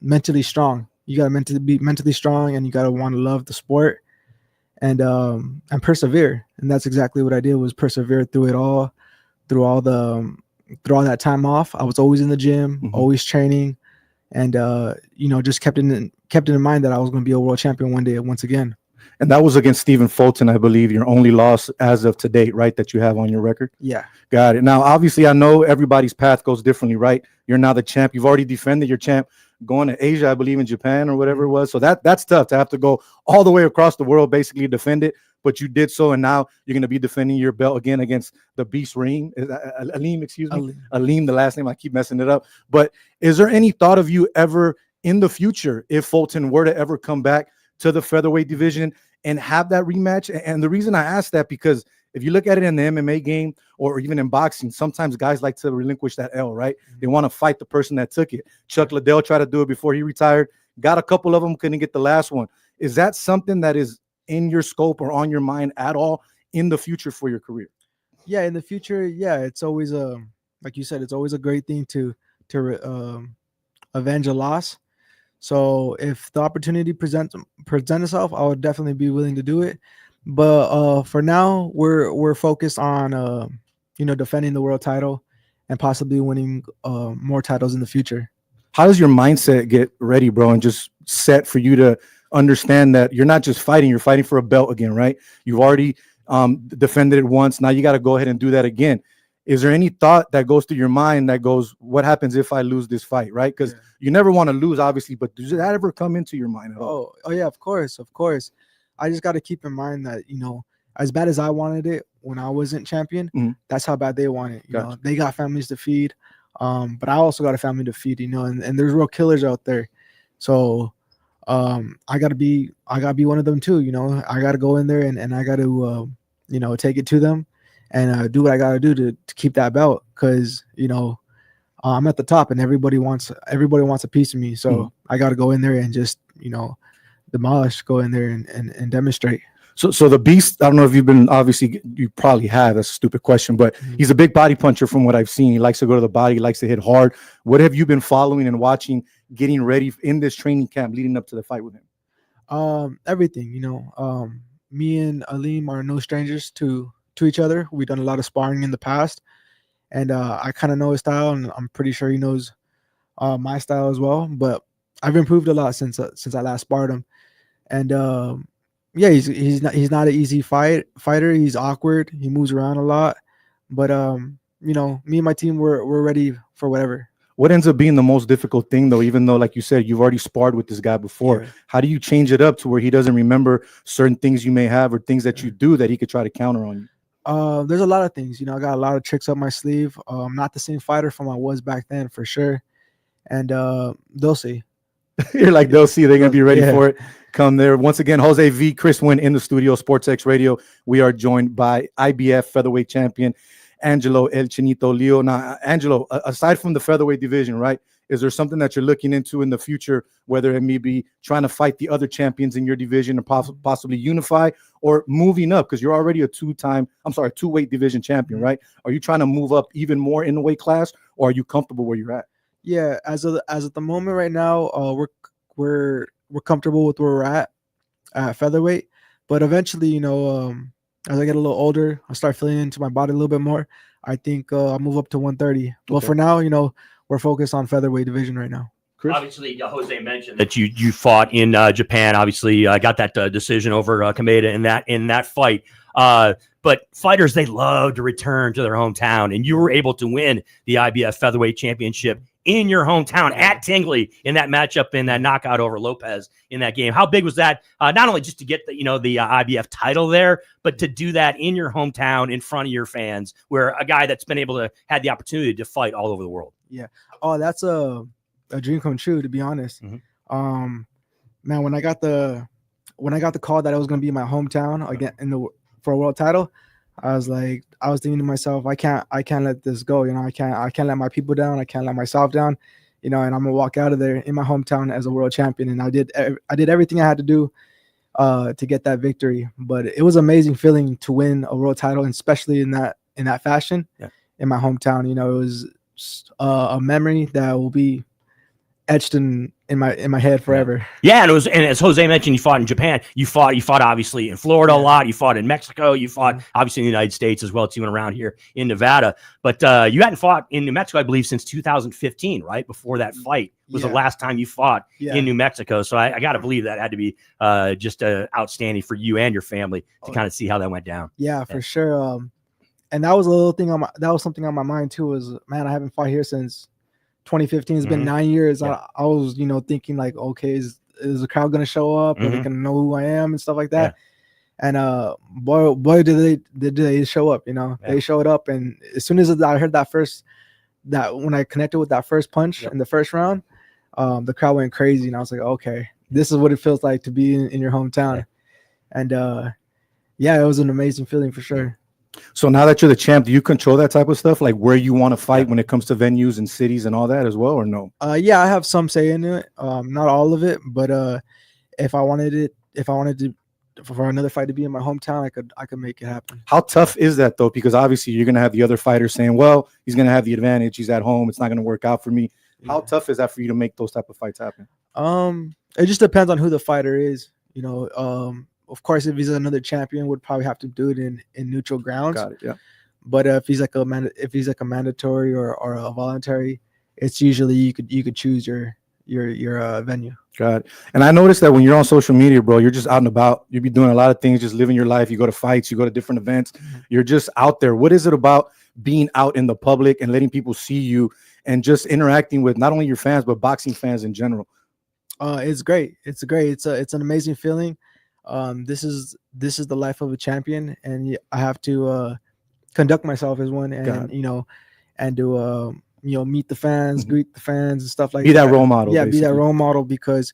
mentally strong. You got to be mentally strong, and you got to want to love the sport and persevere. And that's exactly what I did, was persevere through it all, through all that time off. I was always in the gym, always training, and you know, just kept it in mind that I was going to be a world champion one day once again. And that was against Stephen Fulton, I believe, your only loss as of to date, right, that you have on your record? Yeah. Got it. Now, obviously, I know everybody's path goes differently, right? You're now the champ. You've already defended your champ going to Asia, I believe, in Japan or whatever it was. So that's tough to have to go all the way across the world, basically defend it. But you did so, and now you're going to be defending your belt again against the Beast Reem. Aleem, excuse me. Aleem, the last name. I keep messing it up. But is there any thought of you ever in the future, if Fulton were to ever come back to the featherweight division and have that rematch? And the reason I ask that, because if you look at it in the MMA game or even in boxing, sometimes guys like to relinquish that L, right? They want to fight the person that took it. Chuck Liddell tried to do it before he retired. Got a couple of them, couldn't get the last one. Is that something that is in your scope or on your mind at all in the future for your career? Yeah, in the future, yeah, it's always like you said, it's always a great thing to avenge a loss. So if the opportunity presents itself, I would definitely be willing to do it. But for now, we're focused on you know, defending the world title and possibly winning more titles in the future. How does your mindset get ready, bro, and just set for you to understand that you're not just fighting, you're fighting for a belt again, right? You've already defended it once. Now you got to go ahead and do that again. Is there any thought that goes through your mind that goes, what happens if I lose this fight, right? Because you never want to lose, obviously, but does that ever come into your mind at all? Oh yeah, of course. I just got to keep in mind that, you know, as bad as I wanted it when I wasn't champion, that's how bad they want it. You know, they got families to feed, but I also got a family to feed, you know, and there's real killers out there. So I gotta be one of them too. You know, I gotta go in there and I gotta you know, take it to them and do what I gotta do to keep that belt, because, you know, I'm at the top and everybody wants a piece of me. So I gotta go in there and just, you know, demolish, go in there and demonstrate. So the Beast, I don't know if you've been, obviously you probably have, that's a stupid question, but he's a big body puncher from what I've seen. He likes to go to the body, he likes to hit hard. What have you been following and watching, getting ready in this training camp leading up to the fight with him? Everything, you know. Me and Aleem are no strangers to each other. We've done a lot of sparring in the past, and I kind of know his style, and I'm pretty sure he knows my style as well. But I've improved a lot since I last sparred him, and yeah, he's not an easy fighter. He's awkward. He moves around a lot, but you know, me and my team we're ready for whatever. What ends up being the most difficult thing, though, even though, like you said, you've already sparred with this guy before, how do you change it up to where he doesn't remember certain things you may have or things that you do that he could try to counter on you? There's a lot of things, you know, I got a lot of tricks up my sleeve. I'm not the same fighter from I was back then for sure. And they'll see. You're like, they'll see, they're going to be ready for it. Come there. Once again, Jose V, Chris Winn in the studio, SportsX Radio. We are joined by IBF featherweight champion Angelo El Chinito Leo. Now, Angelo, aside from the featherweight division, right, is there something that you're looking into in the future, whether it may be trying to fight the other champions in your division or possibly unify or moving up? Because you're already a two-weight division champion, right? Are you trying to move up even more in the weight class, or are you comfortable where you're at? Yeah, as at the moment right now, we're comfortable with where we're at featherweight. But eventually, you know, as I get a little older, I start feeling into my body a little bit more. I think I'll move up to 130. Well, for now, you know, we're focused on featherweight division right now. Chris? Obviously, Jose mentioned that you fought in Japan. Obviously, got that decision over Kameda in that fight. But fighters, they love to return to their hometown, and you were able to win the IBF featherweight championship in your hometown at Tingley in that matchup, in that knockout over Lopez in that game. How big was that? Not only just to get the IBF title there, but to do that in your hometown in front of your fans, where a guy that's been able to had the opportunity to fight all over the world. Yeah. Oh, that's a dream come true, to be honest. Man, when I got the call that I was going to be in my hometown again for a world title, I was thinking to myself, I can't let this go. You know, I can't let my people down. I can't let myself down, you know, and I'm going to walk out of there in my hometown as a world champion. And I did everything I had to do to get that victory. But it was an amazing feeling to win a world title, and especially in that fashion in my hometown. You know, it was a memory that will be etched in my head forever. Yeah, and as Jose mentioned, you fought in Japan. You fought obviously in Florida a lot. You fought in Mexico. You fought obviously in the United States as well, too, and around here in Nevada. But you hadn't fought in New Mexico, I believe, since 2015, right? Before that fight was the last time you fought in New Mexico. So I got to believe that had to be just outstanding for you and your family to kind of see how that went down. Yeah, for sure. And that was a little thing that was something on my mind too. Was, man, I haven't fought here since 2015. It's been 9 years. I was, you know, thinking like, okay, is the crowd gonna show up? Are they gonna know who I am and stuff like that? And boy, did they show up? You know, they showed up, and as soon as I heard when I connected with that first punch in the first round, the crowd went crazy, and I was like, okay, this is what it feels like to be in your hometown. And it was an amazing feeling for sure. So now that you're the champ, do you control that type of stuff, like where you want to fight when it comes to venues and cities and all that as well, or no? Yeah, I have some say in it. Not all of it, but if I wanted for another fight to be in my hometown, I could make it happen. How tough is that though? Because obviously you're gonna have the other fighters saying, "Well, he's gonna have the advantage. He's at home. It's not gonna work out for me." How tough is that for you to make those type of fights happen? It just depends on who the fighter is. You know, of course, if he's another champion, would probably have to do it in neutral grounds. Got it. Yeah. But if he's like a mandatory or a voluntary, it's usually you could choose your venue. Got it. And I noticed that when you're on social media, bro, you're just out and about. You be doing a lot of things, just living your life. You go to fights, you go to different events. You're just out there. What is it about being out in the public and letting people see you and just interacting with not only your fans but boxing fans in general? It's great. It's an amazing feeling. This is the life of a champion, and I have to conduct myself as one, and to meet the fans, greet the fans, and stuff like that. Be that role model. Yeah, basically. Be that role model, because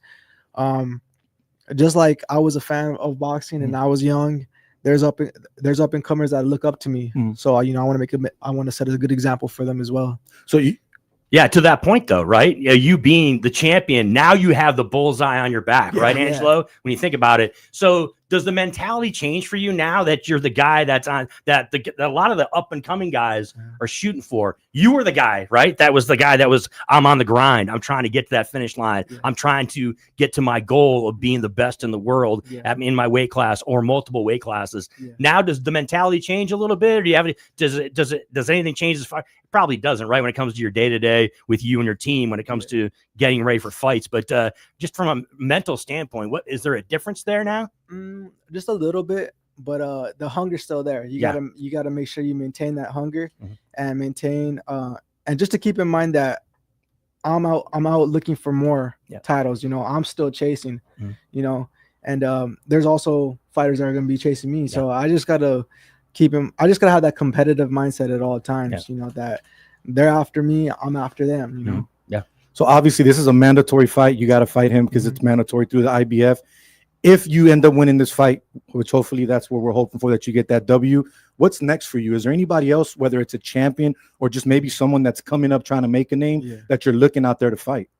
just like I was a fan of boxing and I was young, there's up and comers that look up to me. So I want to set a good example for them as well. So to that point though, right? You being the champion, now you have the bullseye on your back, right, Angelo? When you think about it. So does the mentality change for you now that you're the guy that's on that a lot of the up and coming guys are shooting for? You were the guy, right? That was the guy that was, I'm on the grind. I'm trying to get to that finish line. Yeah. I'm trying to get to my goal of being the best in the world in my weight class or multiple weight classes. Yeah. Now, does the mentality change a little bit, or do you have any, does anything change as far? It probably doesn't, right? When it comes to your day to day with you and your team, when it comes to getting ready for fights, but just from a mental standpoint, what is there a difference there now? Just a little bit, but the hunger's still there. You gotta make sure you maintain that hunger and maintain and just to keep in mind that I'm out looking for more titles. You know, I'm still chasing. You know, and there's also fighters that are gonna be chasing me. So I just gotta have that competitive mindset at all times. You know, that they're after me, I'm after them. You know. So obviously this is a mandatory fight. You got to fight him because it's mandatory through the IBF. If you end up winning this fight, which hopefully that's what we're hoping for, that you get that W, what's next for you? Is there anybody else, whether it's a champion or just maybe someone that's coming up trying to make a name that you're looking out there to fight?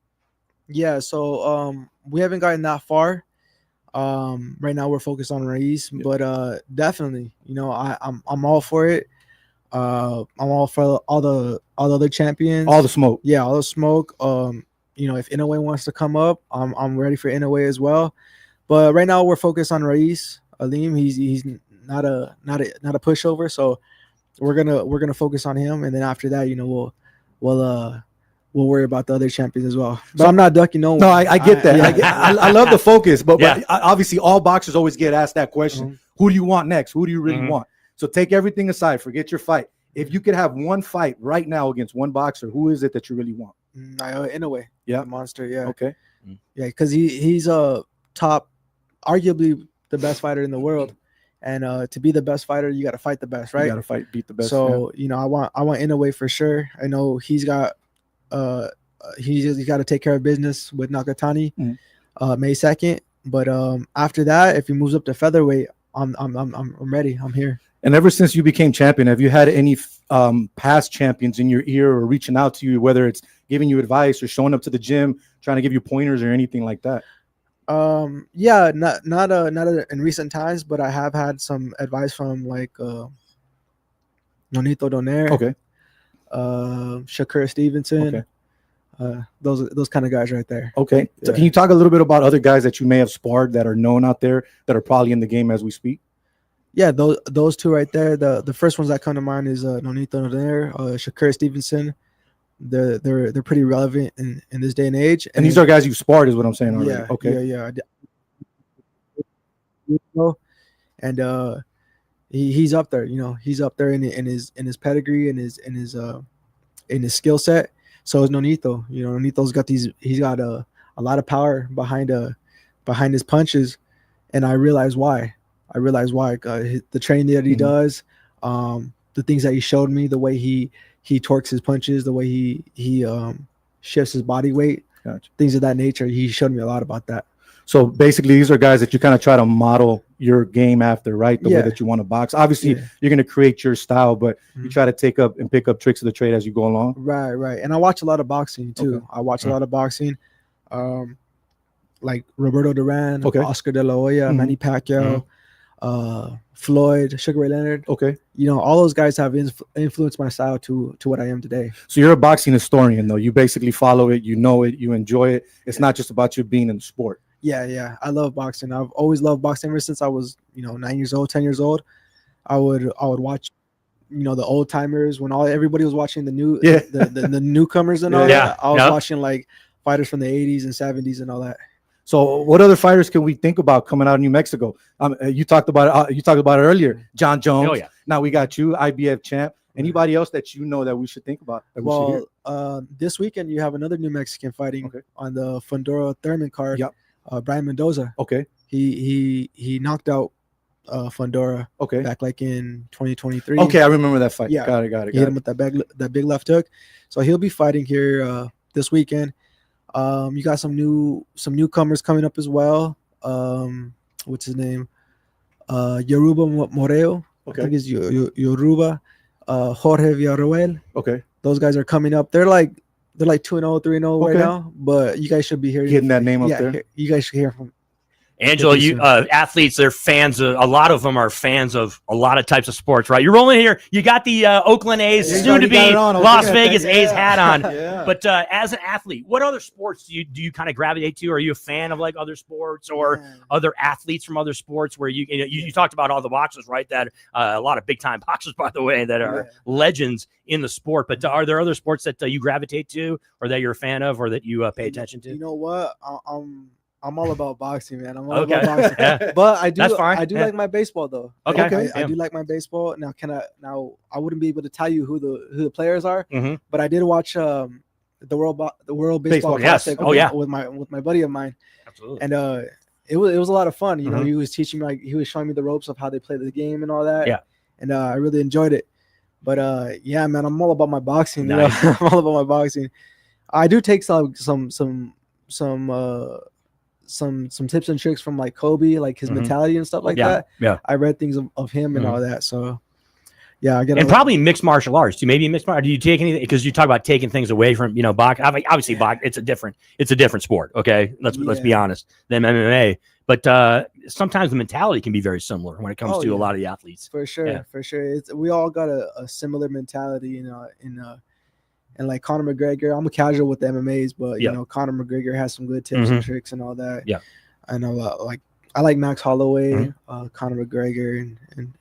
Yeah, so we haven't gotten that far. Right now we're focused on Reyes, but definitely, you know, I'm all for it. I'm all for all the other champions. All the smoke. Yeah, all the smoke. You know, if Inoue wants to come up, I'm ready for Inoue as well. But right now we're focused on Reyes Alim. He's not a pushover, so we're gonna focus on him, and then after that, you know, we'll worry about the other champions as well. But I'm not ducking no one. No, I get that. I love the focus, but obviously all boxers always get asked that question. Who do you want next? Who do you really want? So take everything aside, forget your fight. If you could have one fight right now against one boxer, who is it that you really want? Inoue. Yeah. Monster. Yeah. Okay. Yeah, because he's a top, arguably the best fighter in the world. And to be the best fighter, you got to fight the best, right? You got to beat the best. So, you know, I want Inoue for sure. I know he's got he's got to take care of business with Nakatani May 2nd. But after that, if he moves up to featherweight, I'm ready. I'm here. And ever since you became champion, have you had any past champions in your ear or reaching out to you, whether it's giving you advice or showing up to the gym, trying to give you pointers or anything like that? Yeah, not in recent times, but I have had some advice from like Nonito Donaire, Shakur Stevenson, those kind of guys right there. Okay. So can you talk a little bit about other guys that you may have sparred that are known out there that are probably in the game as we speak? Yeah, those two right there. The first ones that come to mind is Nonito Donaire, Shakur Stevenson. They're pretty relevant in this day and age. And these are guys you've sparred, is what I'm saying already. Yeah. Okay. Yeah. And he's up there. You know, he's up there in his pedigree and his skill set. So is Nonito. You know, Nonito's got he's got a lot of power behind his punches, and I realize why. The training that he does, the things that he showed me, the way he torques his punches, the way he shifts his body weight, things of that nature. He showed me a lot about that. So basically, these are guys that you kind of try to model your game after, right? The way that you want to box. Obviously, you're going to create your style, but you try to pick up tricks of the trade as you go along. Right. And I watch a lot of boxing too. I watch a lot of boxing, like Roberto Duran, Oscar De La Hoya, Manny Pacquiao, Floyd, Sugar Ray Leonard. You know, all those guys have influenced my style to what I am today. So you're a boxing historian, though. You basically follow it, you know it, you enjoy it. It's not just about you being in the sport. Yeah. I love boxing. I've always loved boxing ever since I was, 9 years old, 10 years old. I would watch, the old timers when everybody was watching the newcomers and all that. I was watching like fighters from the 80s and 70s and all that. So what other fighters can we think about coming out of New Mexico? You talked about it earlier. John Jones. Oh, yeah. Now we got you, IBF champ. Anybody else that you know that we should think about? This weekend you have another New Mexican fighting on the Fundora Thurman card. Brian Mendoza. He knocked out Fundora. Back like in 2023. I remember that fight. Yeah, got it. He hit him with that big left hook. So he'll be fighting here this weekend. You got some newcomers coming up as well. What's his name? Yoruba Moreo. I think it's Yoruba. Jorge Villarroel. Those guys are coming up. They're like 2-0, 3-0 right now. But you guys should be hearing getting that name up there. You guys should hear from. Angelo, you athletes, they're fans of, a lot of them are fans of a lot of types of sports, right? You're rolling here. You got the Oakland A's, soon to be Las Vegas A's hat on. But as an athlete, what other sports do you kind of gravitate to? Are you a fan of like other sports or other athletes from other sports where you talked about all the boxers, right? That a lot of big time boxers, by the way, that are legends in the sport. But are there other sports that you gravitate to or that you're a fan of or that you pay attention to? You know what? I'm all about boxing, man. I'm all about boxing. But I do like my baseball though. Okay. I do like my baseball. Now I wouldn't be able to tell you who the players are, but I did watch the World Baseball Classic with my buddy of mine. Absolutely. And it was a lot of fun. You know, he was teaching me, he was showing me the ropes of how they play the game and all that. Yeah. And I really enjoyed it. But yeah, man, I'm all about my boxing. Nice. You know? I'm all about my boxing. I do take some tips and tricks from like Kobe, like his mentality and stuff like that. Yeah, I read things of him and all that. So yeah, and probably mixed martial arts too. Maybe mixed martial. Do you take anything? Because you talk about taking things away from boxing. Obviously, boxing it's a different sport. Okay, let's be honest than MMA. But sometimes the mentality can be very similar when it comes to a lot of the athletes. For sure, for sure. We all got a similar mentality, and like Conor McGregor, I'm a casual with the MMAs, but you know, Conor McGregor has some good tips and tricks and all that. Yeah, I know. I like Max Holloway, Conor McGregor,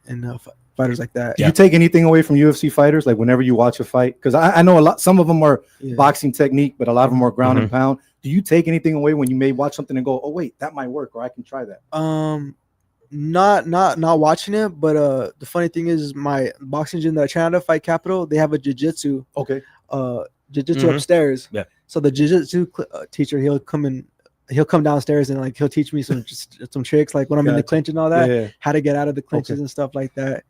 and fighters like that. Do you take anything away from UFC fighters? Like whenever you watch a fight, because I know some of them are boxing technique, but a lot of them are ground and pound. Do you take anything away when you may watch something and go, oh wait, that might work, or I can try that? Not watching it, but the funny thing is my boxing gym that I train at, Fight Capital, they have a jiu-jitsu. Okay. Jiu-jitsu upstairs. Yeah. So the jiu-jitsu teacher, he'll come downstairs and like he'll teach me some tricks, like when I'm in the clinch and all that, how to get out of the clinches and stuff like that.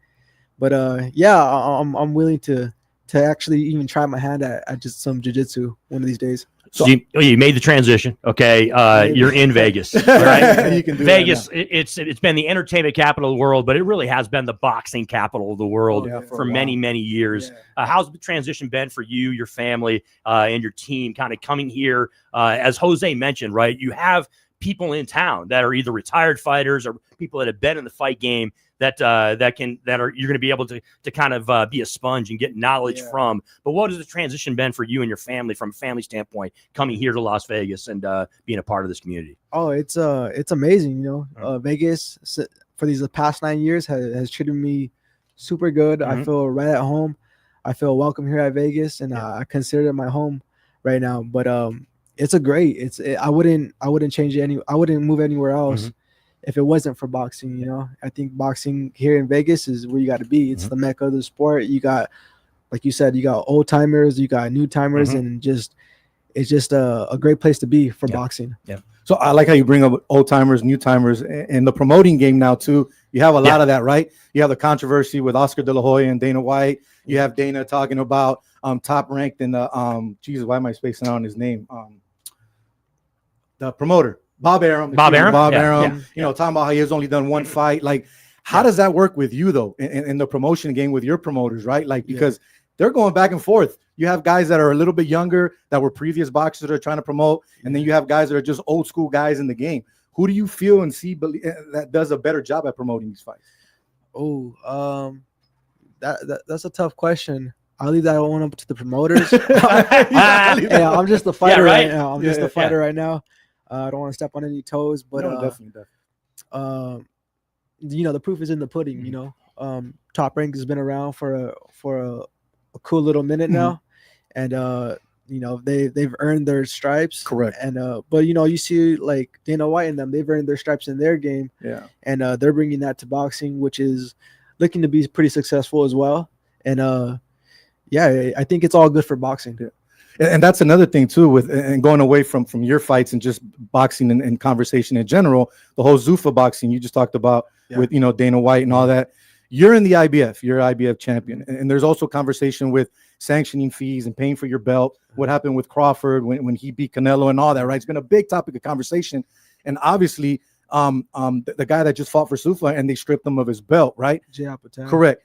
But yeah, I'm willing to actually even try my hand at just some jiu-jitsu one of these days. So you made the transition. Okay. You're in Vegas, right? You can do Vegas. It's been the entertainment capital of the world, but it really has been the boxing capital of the world for many, many years. How's the transition been for you, your family, and your team kind of coming here? As Jose mentioned, right? You have people in town that are either retired fighters or people that have been in the fight game that you're going to be able to kind of be a sponge and get knowledge from. But what has the transition been for you and your family from a family standpoint coming here to Las Vegas and being a part of this community? Oh, it's amazing. You know, Vegas for these past 9 years has treated me super good. I feel right at home. I feel welcome here at Vegas, and I consider it my home right now. But I wouldn't change it I wouldn't move anywhere else if it wasn't for boxing. You know, I think boxing here in Vegas is where you got to be. It's the mecca of the sport. You got, like you said, you got old timers, you got new timers, and it's just a great place to be for boxing. Yeah. So I like how you bring up old timers, new timers, and the promoting game now too. You have a lot of that, right? You have the controversy with Oscar De La Hoya and Dana White. You have Dana talking about top ranked in the Jesus, why am I spacing out on his name? The promoter. Bob Arum. You know, talking about how he has only done one fight. Like, how does that work with you though in the promotion game with your promoters, right? Like, because they're going back and forth. You have guys that are a little bit younger that were previous boxers that are trying to promote, and then you have guys that are just old school guys in the game. Who do you feel and see that does a better job at promoting these fights? Oh, that's a tough question. I'll leave that one up to the promoters. I'm just the fighter right now. I'm just the fighter right now. I don't want to step on any toes, but definitely. You know, the proof is in the pudding. You know, Top Rank has been around for a cool little minute now, and you know, they've earned their stripes. Correct. And but you know, you see like Dana White and them, they've earned their stripes in their game. Yeah. And they're bringing that to boxing, which is looking to be pretty successful as well. And yeah, I think it's all good for boxing. Yeah. And that's another thing too, with and going away from your fights and just boxing and conversation in general, the whole Zuffa boxing you just talked about with, you know, Dana White and all that. You're in the IBF, you're IBF champion. And there's also conversation with sanctioning fees and paying for your belt. What happened with Crawford when he beat Canelo and all that, right? It's been a big topic of conversation. And obviously, the guy that just fought for Zuffa and they stripped him of his belt, right? Correct.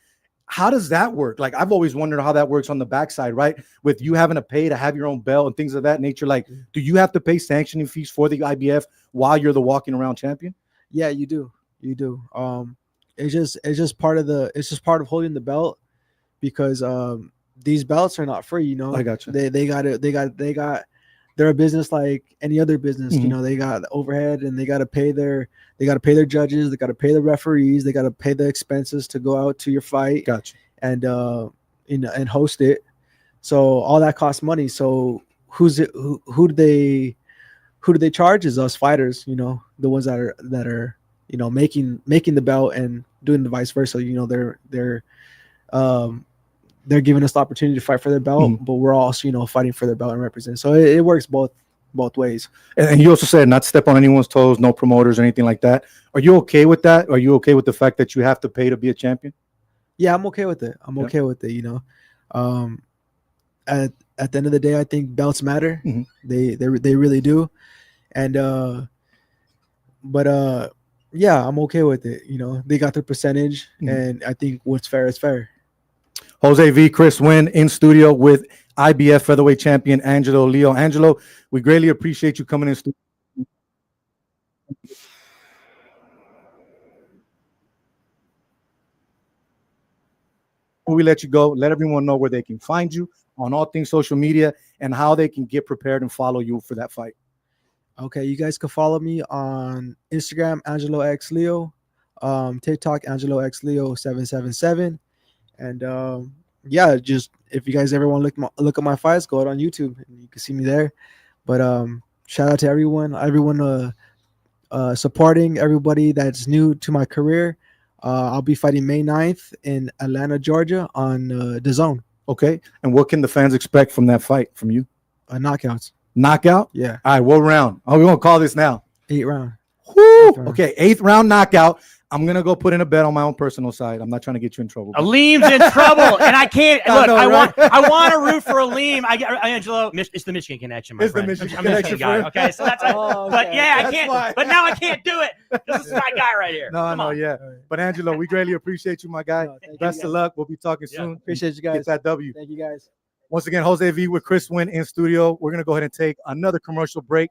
How does that work? Like, I've always wondered how that works on the backside, right? With you having to pay to have your own belt and things of that nature. Like, do you have to pay sanctioning fees for the IBF while you're the walking around champion? Yeah, you do. You do. It's just part of holding the belt because these belts are not free. I got you. They're a business like any other business. They got overhead and they got to pay their judges, they got to pay the referees, they got to pay the expenses to go out to your fight. Gotcha. And and host it. So all that costs money. So who do they charge? Is us fighters, the ones that are making the belt and doing the vice versa. They're giving us the opportunity to fight for their belt, but we're also fighting for their belt and represent. So it works both ways. And you also said not step on anyone's toes, no promoters or anything like that. Are you okay with that? Are you okay with the fact that you have to pay to be a champion? Yeah, I'm okay with it. Okay with it. At the end of the day, I think belts matter. They really do. And yeah, I'm okay with it. They got their percentage, and I think what's fair is fair. Jose V, Chris Winn in studio with IBF featherweight champion Angelo Leo. Angelo, we greatly appreciate you coming in studio. Before we let you go, let everyone know where they can find you on all things social media and how they can get prepared and follow you for that fight. Okay, you guys can follow me on Instagram, Angelo X Leo, TikTok, Angelo X Leo 777, and yeah, just if you guys ever want to look at my fights, go out on YouTube and you can see me there. But shout out to everyone supporting everybody that's new to my career. I'll be fighting May 9th in Atlanta, Georgia on The Zone. Okay, and what can the fans expect from that fight from you? Knockouts. Knockout? Yeah. All right, what round? Oh, we're going to call this now. 8th round. Woo! 8th round. Okay, 8th round knockout. I'm going to go put in a bet on my own personal side. I'm not trying to get you in trouble. Aleem's in trouble, and I can't. Look, know, right? I want to root for Aleem. Angelo, it's the Michigan connection, my friend. It's the Michigan I'm a Michigan guy. connection. Okay, so that's. But yeah, I can't. Fine. But now I can't do it. This is my guy right here. Yeah. But Angelo, we greatly appreciate you, my guy. Best of luck. We'll be talking soon. Appreciate you guys. Get that W. Thank you guys. Once again, Jose V with Chris Winn in studio. We're going to go ahead and take another commercial break.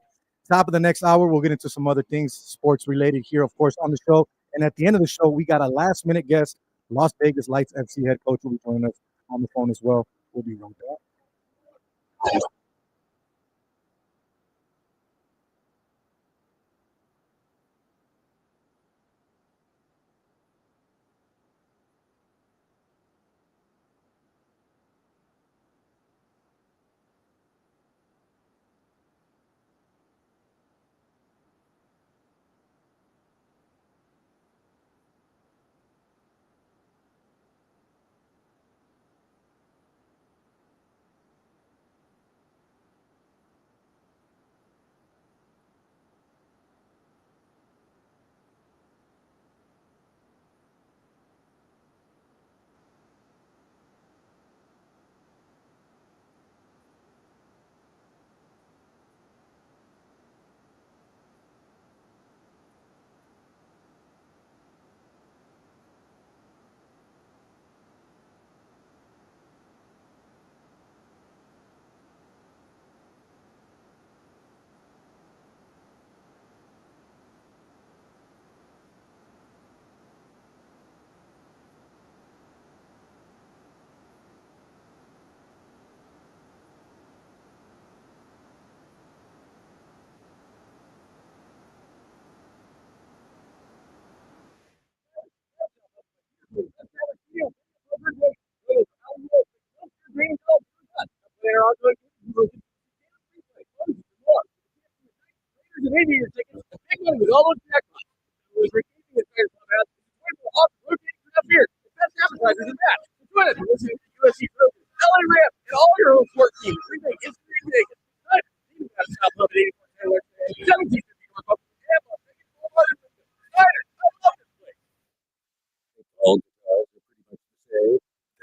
Top of the next hour, we'll get into some other things sports related here, of course, on the show. And at the end of the show, we got a last-minute guest. Las Vegas Lights FC head coach will be joining us on the phone as well. We'll be right back.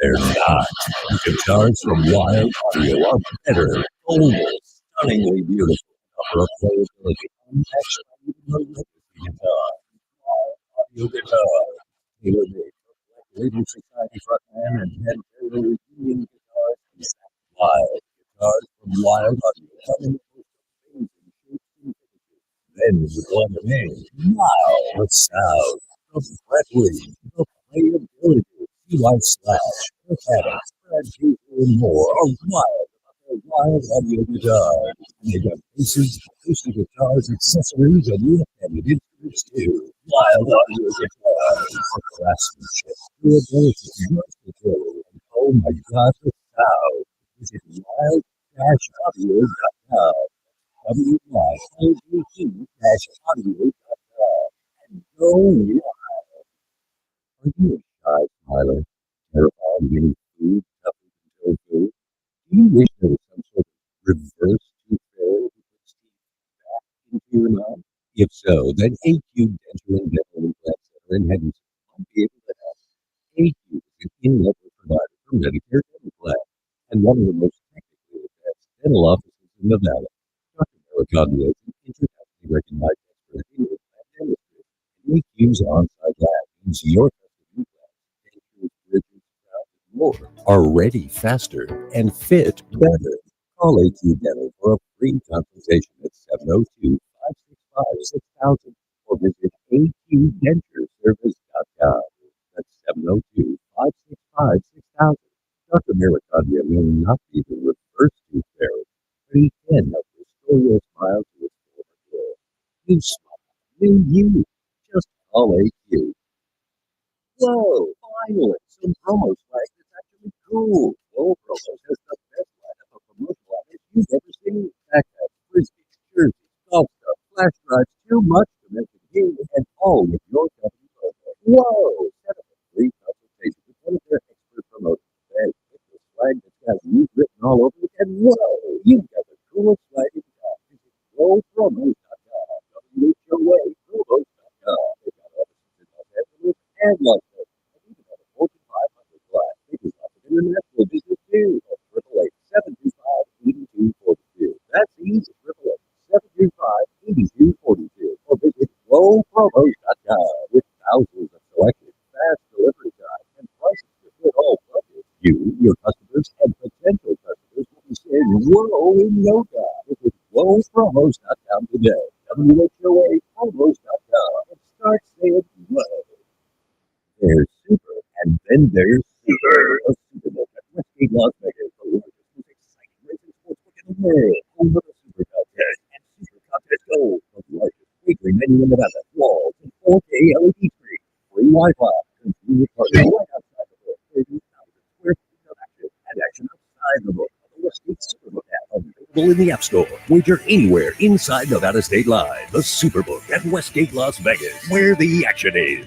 They're not. Guitars from Wild Audio are better, bolder, stunningly beautiful. Upper playability, unmatched by even the legacy guitar. Wild Audio Guitar. Tailor-made for Black Label Society frontman and head tailor reunion guitars. Wild guitars from Wild Audio. Come in the most amazing shapes and finishes. ends with one name. Wow, the sound, the frequency, the playability, CY Slash, the Adams, Brad Cooper, and more are wild about their wild audio guitar. They got bases, acoustic guitars, accessories, and independent instruments too. Wild audio guitar for craftsmanship, durability, versatility, and oh my God, the sound. Visit wild-audio.com. WYLDC-audio.com. And go wild. Are you a shy smiler? Terrified of any food, nothing until food? Do you wish there was some sort of reverse tooth fairy who puts teeth back into your mouth? If so, then AQ Dental and Dental Implant Center in Henderson might be able to help. AQ is an in-network provider for Medicare dental plan and one of the most technically advanced dental offices in the valley. Dr. Maricambio is an internationally recognized expert in implant dentistry, and AQ's on-site lab means your custom implants, dentures, bridges, crowns, and more are ready faster and fit better. Call AQ Dental for a free consultation at 702-565-6000 or visit aqdentureservice.com. That's 702-565-6000. Dr. Maricambio may not be the reverse tooth fairy, but he can help restore your smile to its former glory. New smile, new you. Just call AQ. Whoa, finally, some promo swag that's actually cool. Whoa Promos has the best lineup of promotional items you've ever seen. Backpacks, frisbees, jerseys, golf stuff, flash drives, too much to mention here, and all with your company logo. Whoa! Set up a free consultation with one of their expert promoters. And with the swag that's got you written all over it, and whoa! You've got the coolest swag in town. Visit WhoaPromos.com. WHOAPromos.com. They've got offices in Los Angeles and Las Vegas. And even on the Fortune 500 flag. They do lots of international business too. At 888-725-8242. That's easy. 888-725-8242. Or visit WhoaPromos.com with thousands of selected fast delivery times and prices to fit all budgets. You, your customers, and potential customers will be saying whoa in no time. Visit WhoaPromos.com today. WHOAPromos.com and start saying whoa. There's super, and then there's super. A Super Bowl at Westgate, Las Vegas, the largest, most exciting racing sportsbook in the world. Home of the Super Contest and Super Contest Gold, the largest weekly menu in Nevada. Walls and 4K LED screen, free Wi-Fi, convenient parking right outside the book, 30,000 square feet of action, and action outside the book. The Westgate Superbook app available in the App Store. Wager anywhere inside Nevada State Line. The Superbook at Westgate, Las Vegas, where the action is.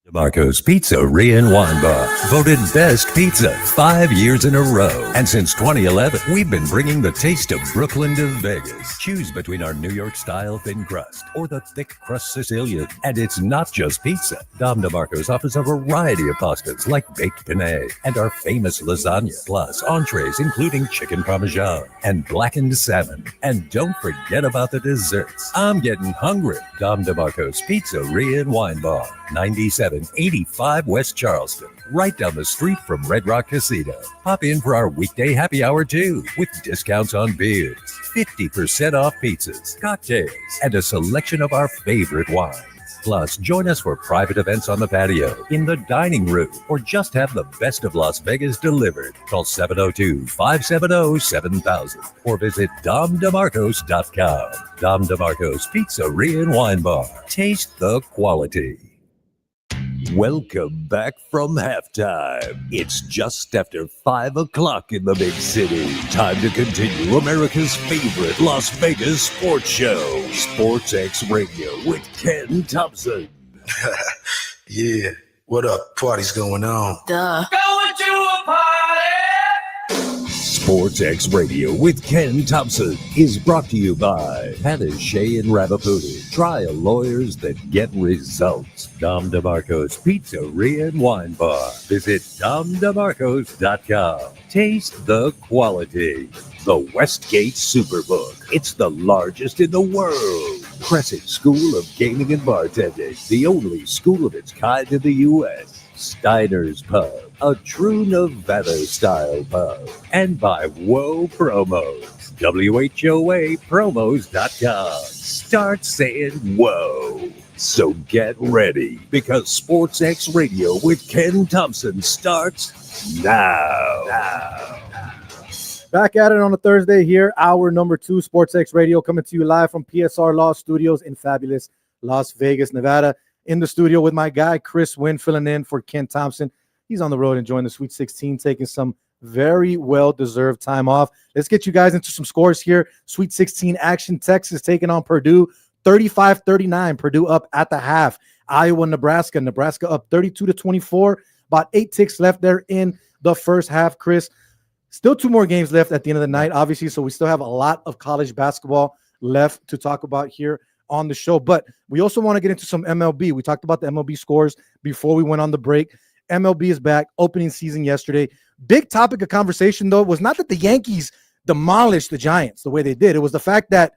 DeMarco's Pizzeria and Wine Bar, voted best pizza 5 years in a row. And since 2011, we've been bringing the taste of Brooklyn to Vegas. Choose between our New York-style thin crust or the thick crust Sicilian. And it's not just pizza. Dom DeMarco's offers a variety of pastas like baked penne and our famous lasagna, plus entrees including chicken parmesan and blackened salmon. And don't forget about the desserts. I'm getting hungry. Dom DeMarco's Pizzeria and Wine Bar, 9785 West Charleston, right down the street from Red Rock Casino. Pop in for our weekday happy hour too, with discounts on beers, 50% off pizzas, cocktails, and a selection of our favorite wines. Plus, join us for private events on the patio, in the dining room, or just have the best of Las Vegas delivered. Call 702-570-7000 or visit DomDeMarcos.com. Dom DeMarco's Pizzeria and Wine Bar. Taste the quality. Welcome back from halftime. It's just after 5 o'clock in the big city. Time to continue America's favorite Las Vegas sports show, Sports X Radio with Ken Thomson. Yeah, what up? Party's going on. Going to a party! Sports X Radio with Ken Thomson is brought to you by Hannah Shea and Ravaputi, trial lawyers that get results. Dom DeMarco's Pizzeria and Wine Bar. Visit DomDeMarcos.com. Taste the quality. The Westgate Superbook. It's the largest in the world. Crescent School of Gaming and Bartending, the only school of its kind in the U.S. Steiner's Pub, a true Nevada-style pub. And by Whoa Promos. WHOApromos.com. Start saying whoa. So get ready, because SportsX Radio with Ken Thomson starts now. Back at it on a Thursday here, hour number 2, SportsX Radio, coming to you live from PSR Law Studios in fabulous Las Vegas, Nevada. In the studio with my guy, Chris Winn, filling in for Ken Thomson. He's on the road enjoying the Sweet 16, taking some very well-deserved time off. Let's get you guys into some scores here. Sweet 16 action. Texas taking on Purdue, 35-39. Purdue up at the half. Iowa, Nebraska. Nebraska up 32-24. About 8 ticks left there in the first half, Chris. Still 2 more games left at the end of the night, obviously, so we still have a lot of college basketball left to talk about here on the show. But we also want to get into some MLB. We talked about the MLB scores before we went on the break. MLB is back, opening season yesterday. Big topic of conversation, though, was not that the Yankees demolished the Giants the way they did. It was the fact that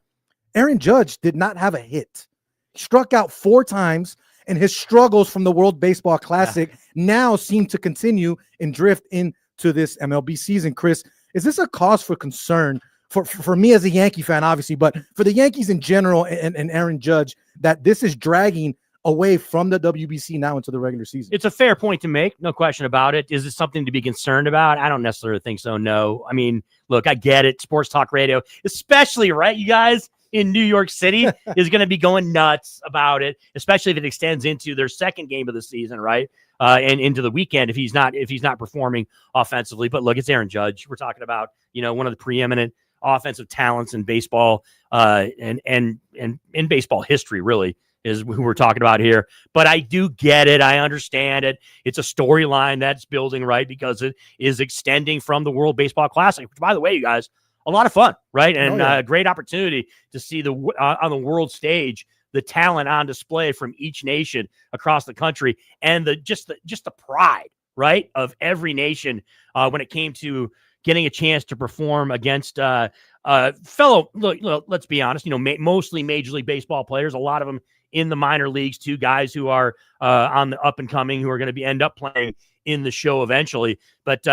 Aaron Judge did not have a hit. He struck out 4 times, and his struggles from the World Baseball Classic now seem to continue and drift into this MLB season. Chris, is this a cause for concern for me as a Yankee fan, obviously, but for the Yankees in general and Aaron Judge, that this is dragging away from the WBC now into the regular season? It's a fair point to make, no question about it. Is it something to be concerned about? I don't necessarily think so, no. I mean, look, I get it. Sports talk radio, especially, right, you guys, in New York City, is going to be going nuts about it, especially if it extends into their second game of the season, right? And into the weekend if he's not performing offensively. But look, it's Aaron Judge. We're talking about, one of the preeminent offensive talents in baseball, and in baseball history, really, is who we're talking about here. But I do get it. I understand it. It's a storyline that's building, right? Because it is extending from the World Baseball Classic, which, by the way, you guys, a lot of fun, right? And a great opportunity to see on the world stage the talent on display from each nation across the country, and just the pride, right, of every nation when it came to getting a chance to perform against fellow. Look, let's be honest. Mostly Major League Baseball players. A lot of them in the minor leagues too. Guys who are on the up and coming, who are going to end up playing in the show eventually. But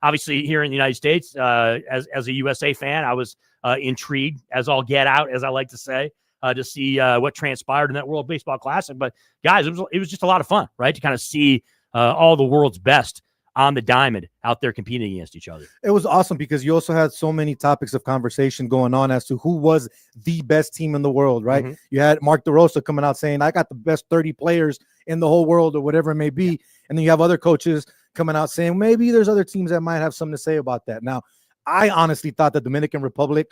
obviously, here in the United States, as a USA fan, I was intrigued as all get out, as I like to say, to see what transpired in that World Baseball Classic. But guys, it was just a lot of fun, right, to kind of see all the world's best on the diamond out there competing against each other. It was awesome because you also had so many topics of conversation going on as to who was the best team in the world, right? Mm-hmm. You had Mark DeRosa coming out saying, I got the best 30 players in the whole world, or whatever it may be. Yeah. And then you have other coaches coming out saying, maybe there's other teams that might have something to say about that. Now, I honestly thought the Dominican Republic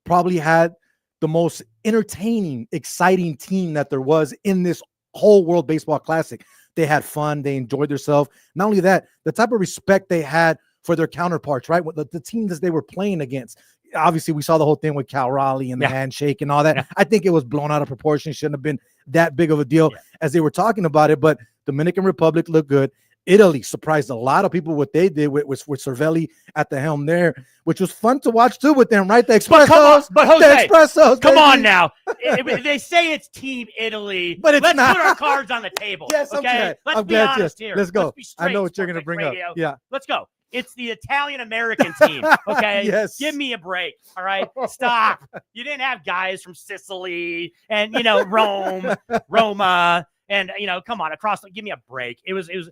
probably had the most entertaining, exciting team that there was in this whole World Baseball Classic. They had fun. They enjoyed themselves. Not only that, the type of respect they had for their counterparts, right? The teams that they were playing against. Obviously, we saw the whole thing with Cal Raleigh and the handshake and all that. Yeah. I think it was blown out of proportion. Shouldn't have been that big of a deal as they were talking about it. But Dominican Republic looked good. Italy surprised a lot of people what they did with Cervelli at the helm there, which was fun to watch too with them, right? The Espressos. But Jose, the Espressos, come on now. They say it's Team Italy, but let's not. Put our cards on the table. Yes, okay. Let's be honest here. Let's go. Let's be straight, I know what you're going to bring radio. up. Yeah. Let's go. It's the Italian-American team, okay? Yes. Give me a break, all right? Stop. You didn't have guys from Sicily and, Rome, Roma, and, come on, give me a break. It was a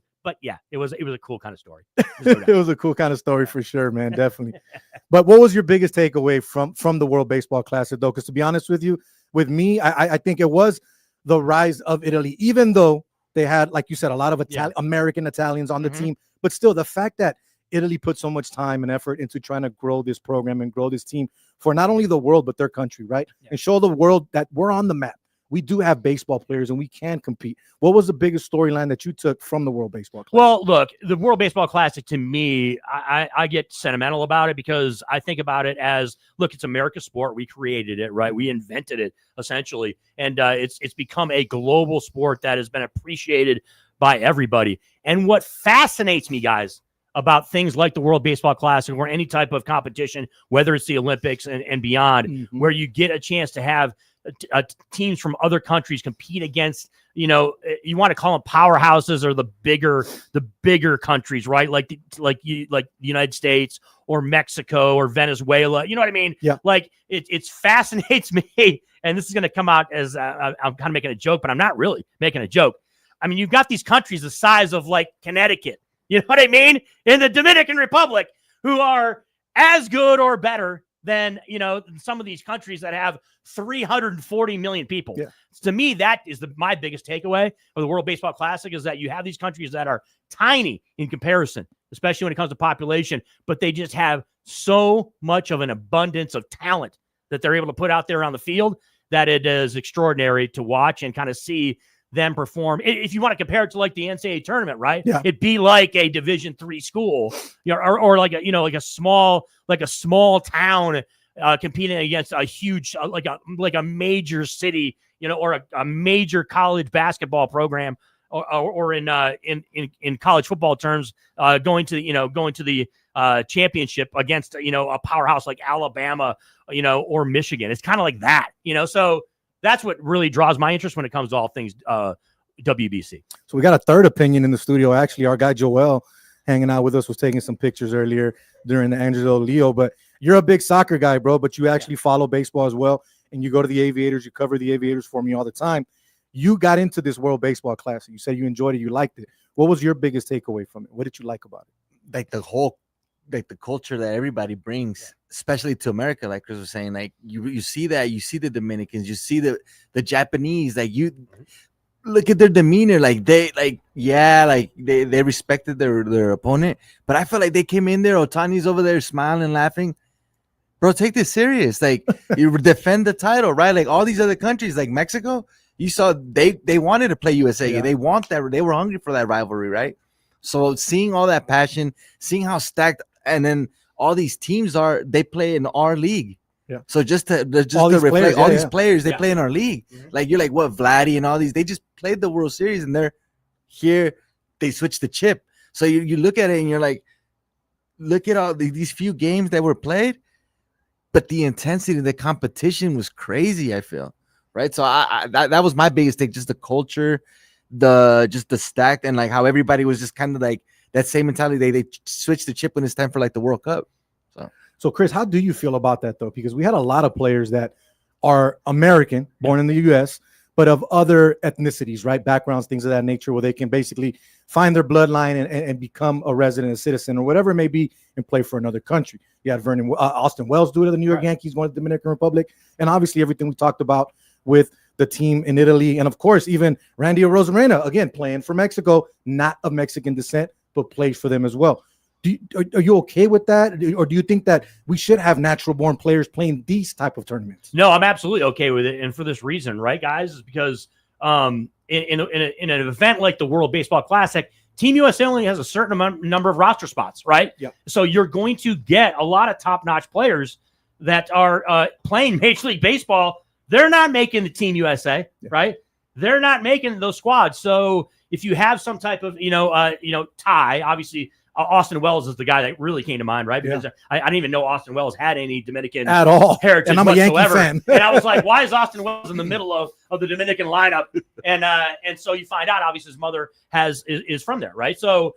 cool kind of story. It was a cool kind of story for sure, man, definitely. But what was your biggest takeaway from the World Baseball Classic, though? Because to be honest with you, with me, I think it was the rise of Italy, even though they had, like you said, a lot of American Italians on the team. But still, the fact that Italy put so much time and effort into trying to grow this program and grow this team for not only the world, but their country, right? Yeah. And show the world that we're on the map. We do have baseball players and we can compete. What was the biggest storyline that you took from the World Baseball Classic? Well, look, the World Baseball Classic, to me, I get sentimental about it because I think about it as, look, it's America's sport. We created it, right? We invented it, essentially. And it's become a global sport that has been appreciated by everybody. And what fascinates me, guys, about things like the World Baseball Classic or any type of competition, whether it's the Olympics and beyond, where you get a chance to have teams from other countries compete against, you want to call them powerhouses or the bigger countries, right? Like the United States or Mexico or Venezuela. You know what I mean? Yeah. Like it fascinates me. And this is going to come out as I'm kind of making a joke, but I'm not really making a joke. I mean, you've got these countries the size of like Connecticut, you know what I mean? In the Dominican Republic, who are as good or better than, some of these countries that have 340 million people. Yeah. To me, that is my biggest takeaway of the World Baseball Classic, is that you have these countries that are tiny in comparison, especially when it comes to population, but they just have so much of an abundance of talent that they're able to put out there on the field that it is extraordinary to watch and kind of see them perform. If you want to compare it to like the NCAA tournament, right? Yeah. It'd be like a Division III school, or like a small town competing against a huge, like a major city, or a major college basketball program, or in college football terms, going to the championship against a powerhouse like Alabama, or Michigan. It's kind of like that, so. That's what really draws my interest when it comes to all things WBC. So we got a third opinion in the studio. Actually, our guy Joel hanging out with us was taking some pictures earlier during the Angelo Leo. But you're a big soccer guy, bro, but you actually follow baseball as well. And you go to the Aviators. You cover the Aviators for me all the time. You got into this World Baseball Classic. You said you enjoyed it. You liked it. What was your biggest takeaway from it? What did you like about it? Like the culture that everybody brings, especially to America, like Chris was saying, like you see that, you see the Dominicans, you see the Japanese, like you look at their demeanor, like they respected their opponent, but I feel like they came in there, Otani's over there smiling, laughing. Bro, take this serious. Like you defend the title, right? Like all these other countries, like Mexico, you saw they wanted to play USA. Yeah. They were hungry for that rivalry, right? So seeing all that passion, seeing how stacked, and then all these teams they play in our league. Yeah. So just to reflect all these players, they play in our league. Mm-hmm. Like you're like, what, Vladdy and all these, they just played the World Series and they're here. They switched the chip. So you look at it and you're like, look at all these few games that were played, but the intensity of the competition was crazy, I feel. Right. So that was my biggest take, just the culture, the stacked, and like how everybody was just kind of like that same mentality. They switched the chip when it's time for like the World Cup. So Chris, how do you feel about that though? Because we had a lot of players that are American, born in the U.S., but of other ethnicities, right? Backgrounds, things of that nature, where they can basically find their bloodline and become a resident, a citizen, or whatever it may be, and play for another country. You had Austin Wells do it to the New York Yankees, going to the Dominican Republic, and obviously everything we talked about with the team in Italy, and of course even Randy Arozarena, again playing for Mexico, not of Mexican descent, but plays for them as well. Are you okay with that, or do you think that we should have natural-born players playing these type of tournaments? No, I'm absolutely okay with it, and for this reason, right, guys, is because in an event like the World Baseball Classic, Team USA only has a certain number of roster spots, right? Yep. So you're going to get a lot of top-notch players that are playing Major League Baseball. They're not making the Team USA, right? They're not making those squads. So if you have some type of tie, obviously. Austin Wells is the guy that really came to mind, right? Because I didn't even know Austin Wells had any Dominican at all heritage and I'm whatsoever. A Yankee fan. And I was like, why is Austin Wells in the middle of the Dominican lineup? And so you find out, obviously, his mother is from there, right? So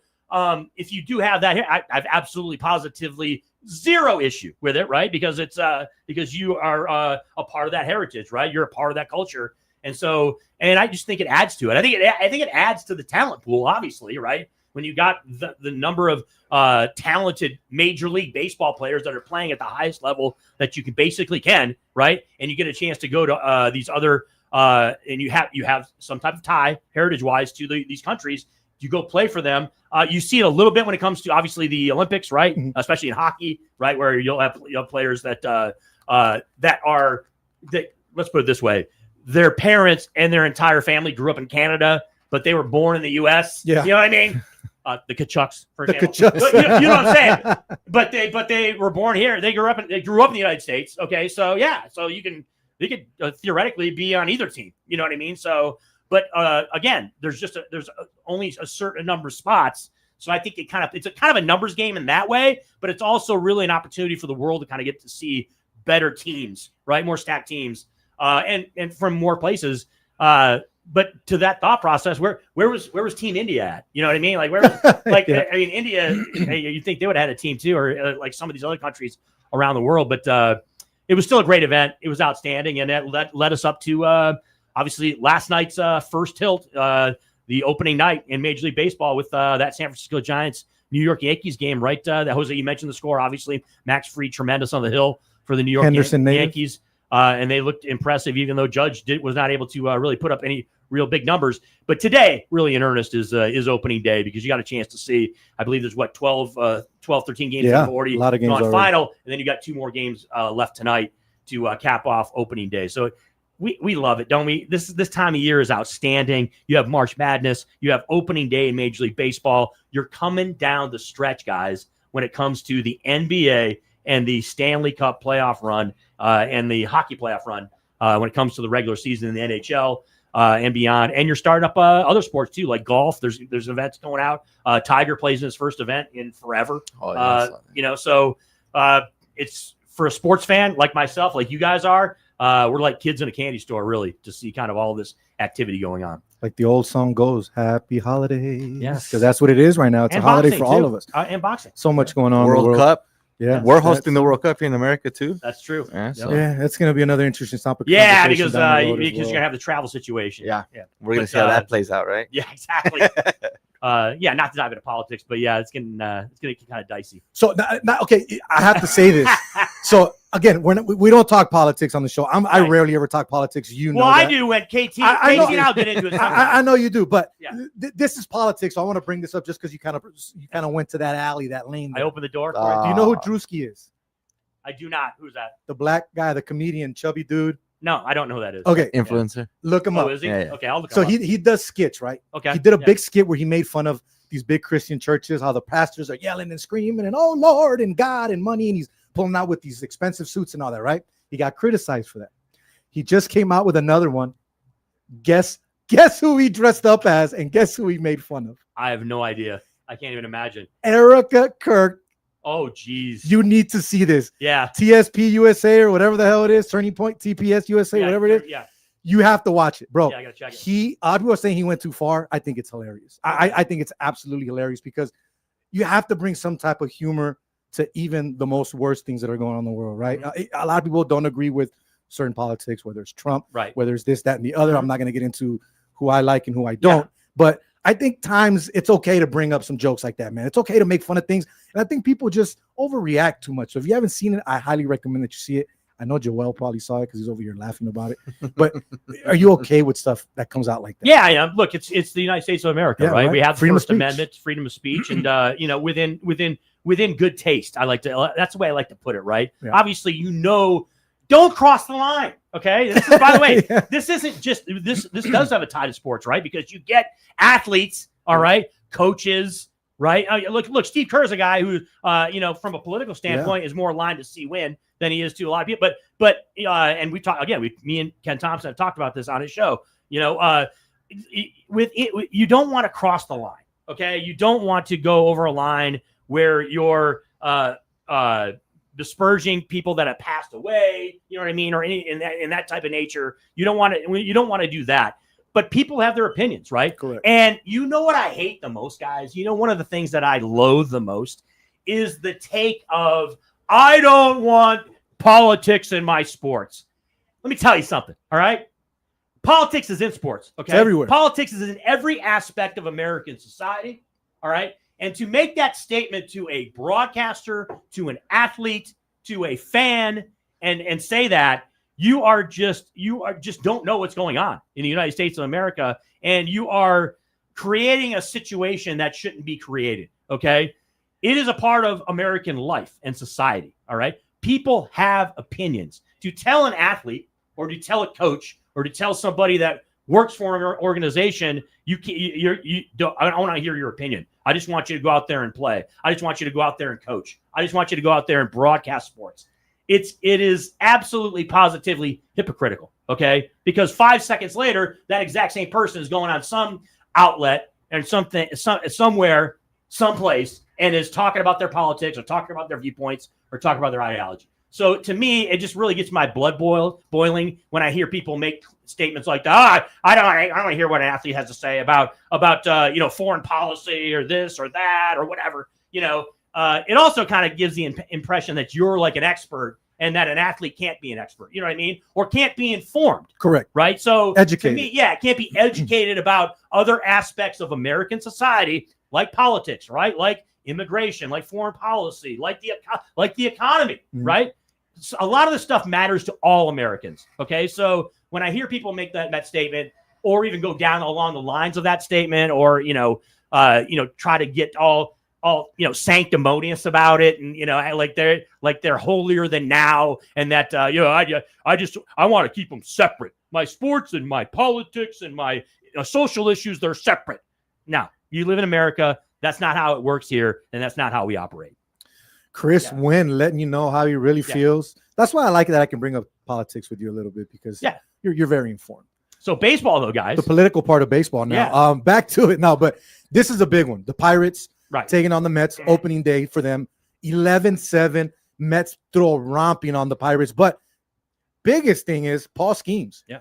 if you do have that here, I've absolutely positively zero issue with it, right? Because it's because you are a part of that heritage, right? You're a part of that culture, and I just think it adds to it. I think it adds to the talent pool, obviously, right? When you got the number of talented Major League Baseball players that are playing at the highest level that you basically can, right? And you get a chance to go to these other and you have some type of tie heritage-wise to these countries. You go play for them. You see it a little bit when it comes to obviously the Olympics, right? Mm-hmm. Especially in hockey, right, where you'll have players that let's put it this way: their parents and their entire family grew up in Canada, but they were born in the U.S. Yeah. You know what I mean? The Kachucks, for example. You know what I'm saying? But they were born here. They grew up in the United States. Okay, so yeah, so they could theoretically be on either team. You know what I mean? So, but again, there's only a certain number of spots. So I think it's a kind of a numbers game in that way. But it's also really an opportunity for the world to kind of get to see better teams, right? More stacked teams and from more places. But to that thought process, where was Team India at? You know what I mean? Like where was, like Yeah. I mean, India. You'd think they would have had a team too, or like some of these other countries around the world. But it was still a great event. It was outstanding, and that led us up to obviously last night's first tilt, the opening night in Major League Baseball with that San Francisco Giants New York Yankees game. Right, that Jose, you mentioned the score. Obviously, Max Fried, tremendous on the hill for the New York Yankees. And they looked impressive, even though Judge was not able to really put up any real big numbers. But today, really in earnest, is opening day because you got a chance to see, I believe there's 12, 13 games in 40. A lot of games on already. final, and then you got 2 more games left tonight to cap off opening day. So we love it, don't we? This time of year is outstanding. You have March Madness. You have opening day in Major League Baseball. You're coming down the stretch, guys, when it comes to the NBA and the Stanley Cup playoff run and the hockey playoff run when it comes to the regular season in the NHL and beyond. And you're starting up other sports too, like golf. There's events going out. Tiger plays in his first event in forever. So it's for a sports fan like myself, like you guys are. We're like kids in a candy store, really, to see kind of all this activity going on. Like the old song goes, "Happy Holidays." Yes, because that's what it is right now. It's and a holiday for too. all of us. And boxing. So much going on. World Cup. Yeah, we're hosting the World Cup here in America too. That's true. Yeah, yeah, that's going to be another interesting topic. Yeah, because you're going to have the travel situation. Yeah, we're going to see how that plays out, right? Yeah, exactly. Not to dive into politics, but yeah, it's going to get kind of dicey. So, okay, I have to say this. So again, we don't talk politics on the show. I rarely ever talk politics. You know, well, that. I do when KT and I'll get into it. I know you do, but this is politics. So I want to bring this up just because you kind of went to that alley, that lane. I opened the door. Do you know who Drewski is? I do not. Who's that? The black guy, the comedian, chubby dude. No, I don't know who that is. Okay, influencer. Look him up. Is he? Yeah. Okay, I'll look him So up. he does skits, right? Okay. He did a big skit where he made fun of these big Christian churches, how the pastors are yelling and screaming and oh Lord and God and money, and he's pulling out with these expensive suits and all that, right? He got criticized for that. He just came out with another one. Guess who he dressed up as, and guess who he made fun of? I have no idea. I can't even imagine. Erica Kirk. Oh, geez. You need to see this. Yeah. TSP USA or whatever the hell it is, Turning Point, TPS USA, whatever it is. Yeah. You have to watch it, bro. Yeah, I gotta check it. People are saying he went too far. I think it's hilarious. I think it's absolutely hilarious because you have to bring some type of humor to even the most worst things that are going on in the world, right? Mm-hmm. A lot of people don't agree with certain politics, whether it's Trump, right, whether it's this, that, and the other. I'm not going to get into who I like and who I don't, but I think times it's okay to bring up some jokes like that, man. It's okay to make fun of things. And I think people just overreact too much. So if you haven't seen it, I highly recommend that you see it. I know Joel probably saw it because he's over here laughing about it. But are you okay with stuff that comes out like that? Yeah, I am. Look, it's the United States of America, right? We have freedom the First of Amendment, freedom of speech, and within good taste. That's the way I like to put it, right? Yeah. Obviously, don't cross the line. Okay. This is, by the way, this isn't just this does have a tie to sports, right? Because you get athletes, all right, coaches, right? Look, Steve Kerr is a guy who, from a political standpoint, is more aligned to see win than he is to a lot of people. But and we talk again. Me and Ken Thomson have talked about this on his show. You don't want to cross the line. Okay, you don't want to go over a line where you're disparaging people that have passed away. You know what I mean, or in that type of nature. You don't want to do that. But people have their opinions, right? Correct. And you know what I hate the most, guys? One of the things that I loathe the most is the take of, I don't want politics in my sports. Let me tell you something, all right? Politics is in sports, okay? It's everywhere. Politics is in every aspect of American society, all right? And to make that statement to a broadcaster, to an athlete, to a fan, and say that, you are just don't know what's going on in the United States of America, and you are creating a situation that shouldn't be created, okay? It is a part of American life and society, all right? People have opinions. To tell an athlete or to tell a coach or to tell somebody that works for an organization, I don't want to hear your opinion. I just want you to go out there and play. I just want you to go out there and coach. I just want you to go out there and broadcast sports. It is absolutely positively hypocritical, okay? Because 5 seconds later, that exact same person is going on some outlet and somewhere, someplace, and is talking about their politics or talking about their viewpoints or talking about their ideology. So to me, it just really gets my blood boiling when I hear people make statements like that. I don't want to hear what an athlete has to say about foreign policy or this or that or whatever. It also kind of gives the impression that you're like an expert and that an athlete can't be an expert. You know what I mean? Or can't be informed. Correct. Right. So educated. To me, it can't be educated about other aspects of American society, like politics, right? Like immigration, like foreign policy, like the economy, right? So a lot of this stuff matters to all Americans. Okay. So when I hear people make that statement or even go down along the lines of that statement or, try to get all sanctimonious about it and they're holier than now and that I want to keep them separate. My sports and my politics and my social issues, they're separate. Now, you live in America. That's not how it works here, and that's not how we operate. Chris Winn letting you know how he really feels. That's why I like that I can bring up politics with you a little bit because you're very informed. So baseball though, guys. The political part of baseball now. Yeah. Back to it now, but this is a big one. The Pirates taking on the Mets, opening day for them. 11-7. Mets throw romping on the Pirates. But biggest thing is Paul Skeens. Yeah.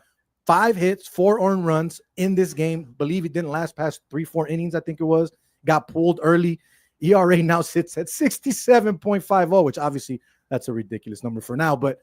5 hits, 4 earned runs in this game. Believe it didn't last past 3-4 innings, I think it was. Got pulled early. ERA now sits at 67.50, which obviously that's a ridiculous number for now. But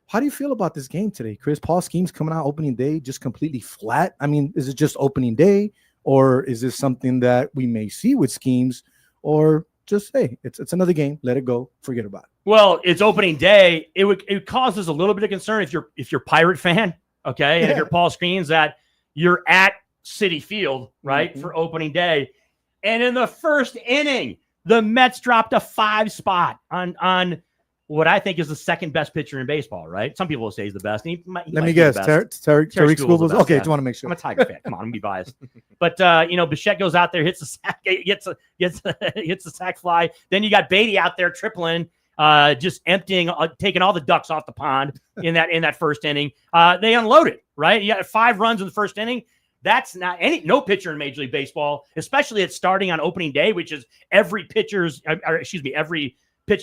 how do you feel about this game today, Chris? Paul Skeens coming out opening day just completely flat. I mean, is it just opening day, or is this something that we may see with Skeens, or just hey, it's another game, let it go, forget about it? Well, it's opening day. It causes a little bit of concern if you're Pirate fan, okay, and if you're Paul Skeens that you're at Citi Field, right, for opening day. And in the first inning, the Mets dropped a 5 spot on what I think is the second best pitcher in baseball, right? Some people will say he's the best. Let me guess. Terry Skubal. Okay, yeah. just want to make sure. I'm a Tiger fan. Come on, I'm gonna be biased. But Bichette goes out there, hits the sack, hits the sack fly. Then you got Beatty out there tripling, just emptying, taking all the ducks off the pond in that first inning. They unloaded, right? You got 5 runs in the first inning. That's not no pitcher in Major League Baseball, especially at starting on opening day, which is every pitching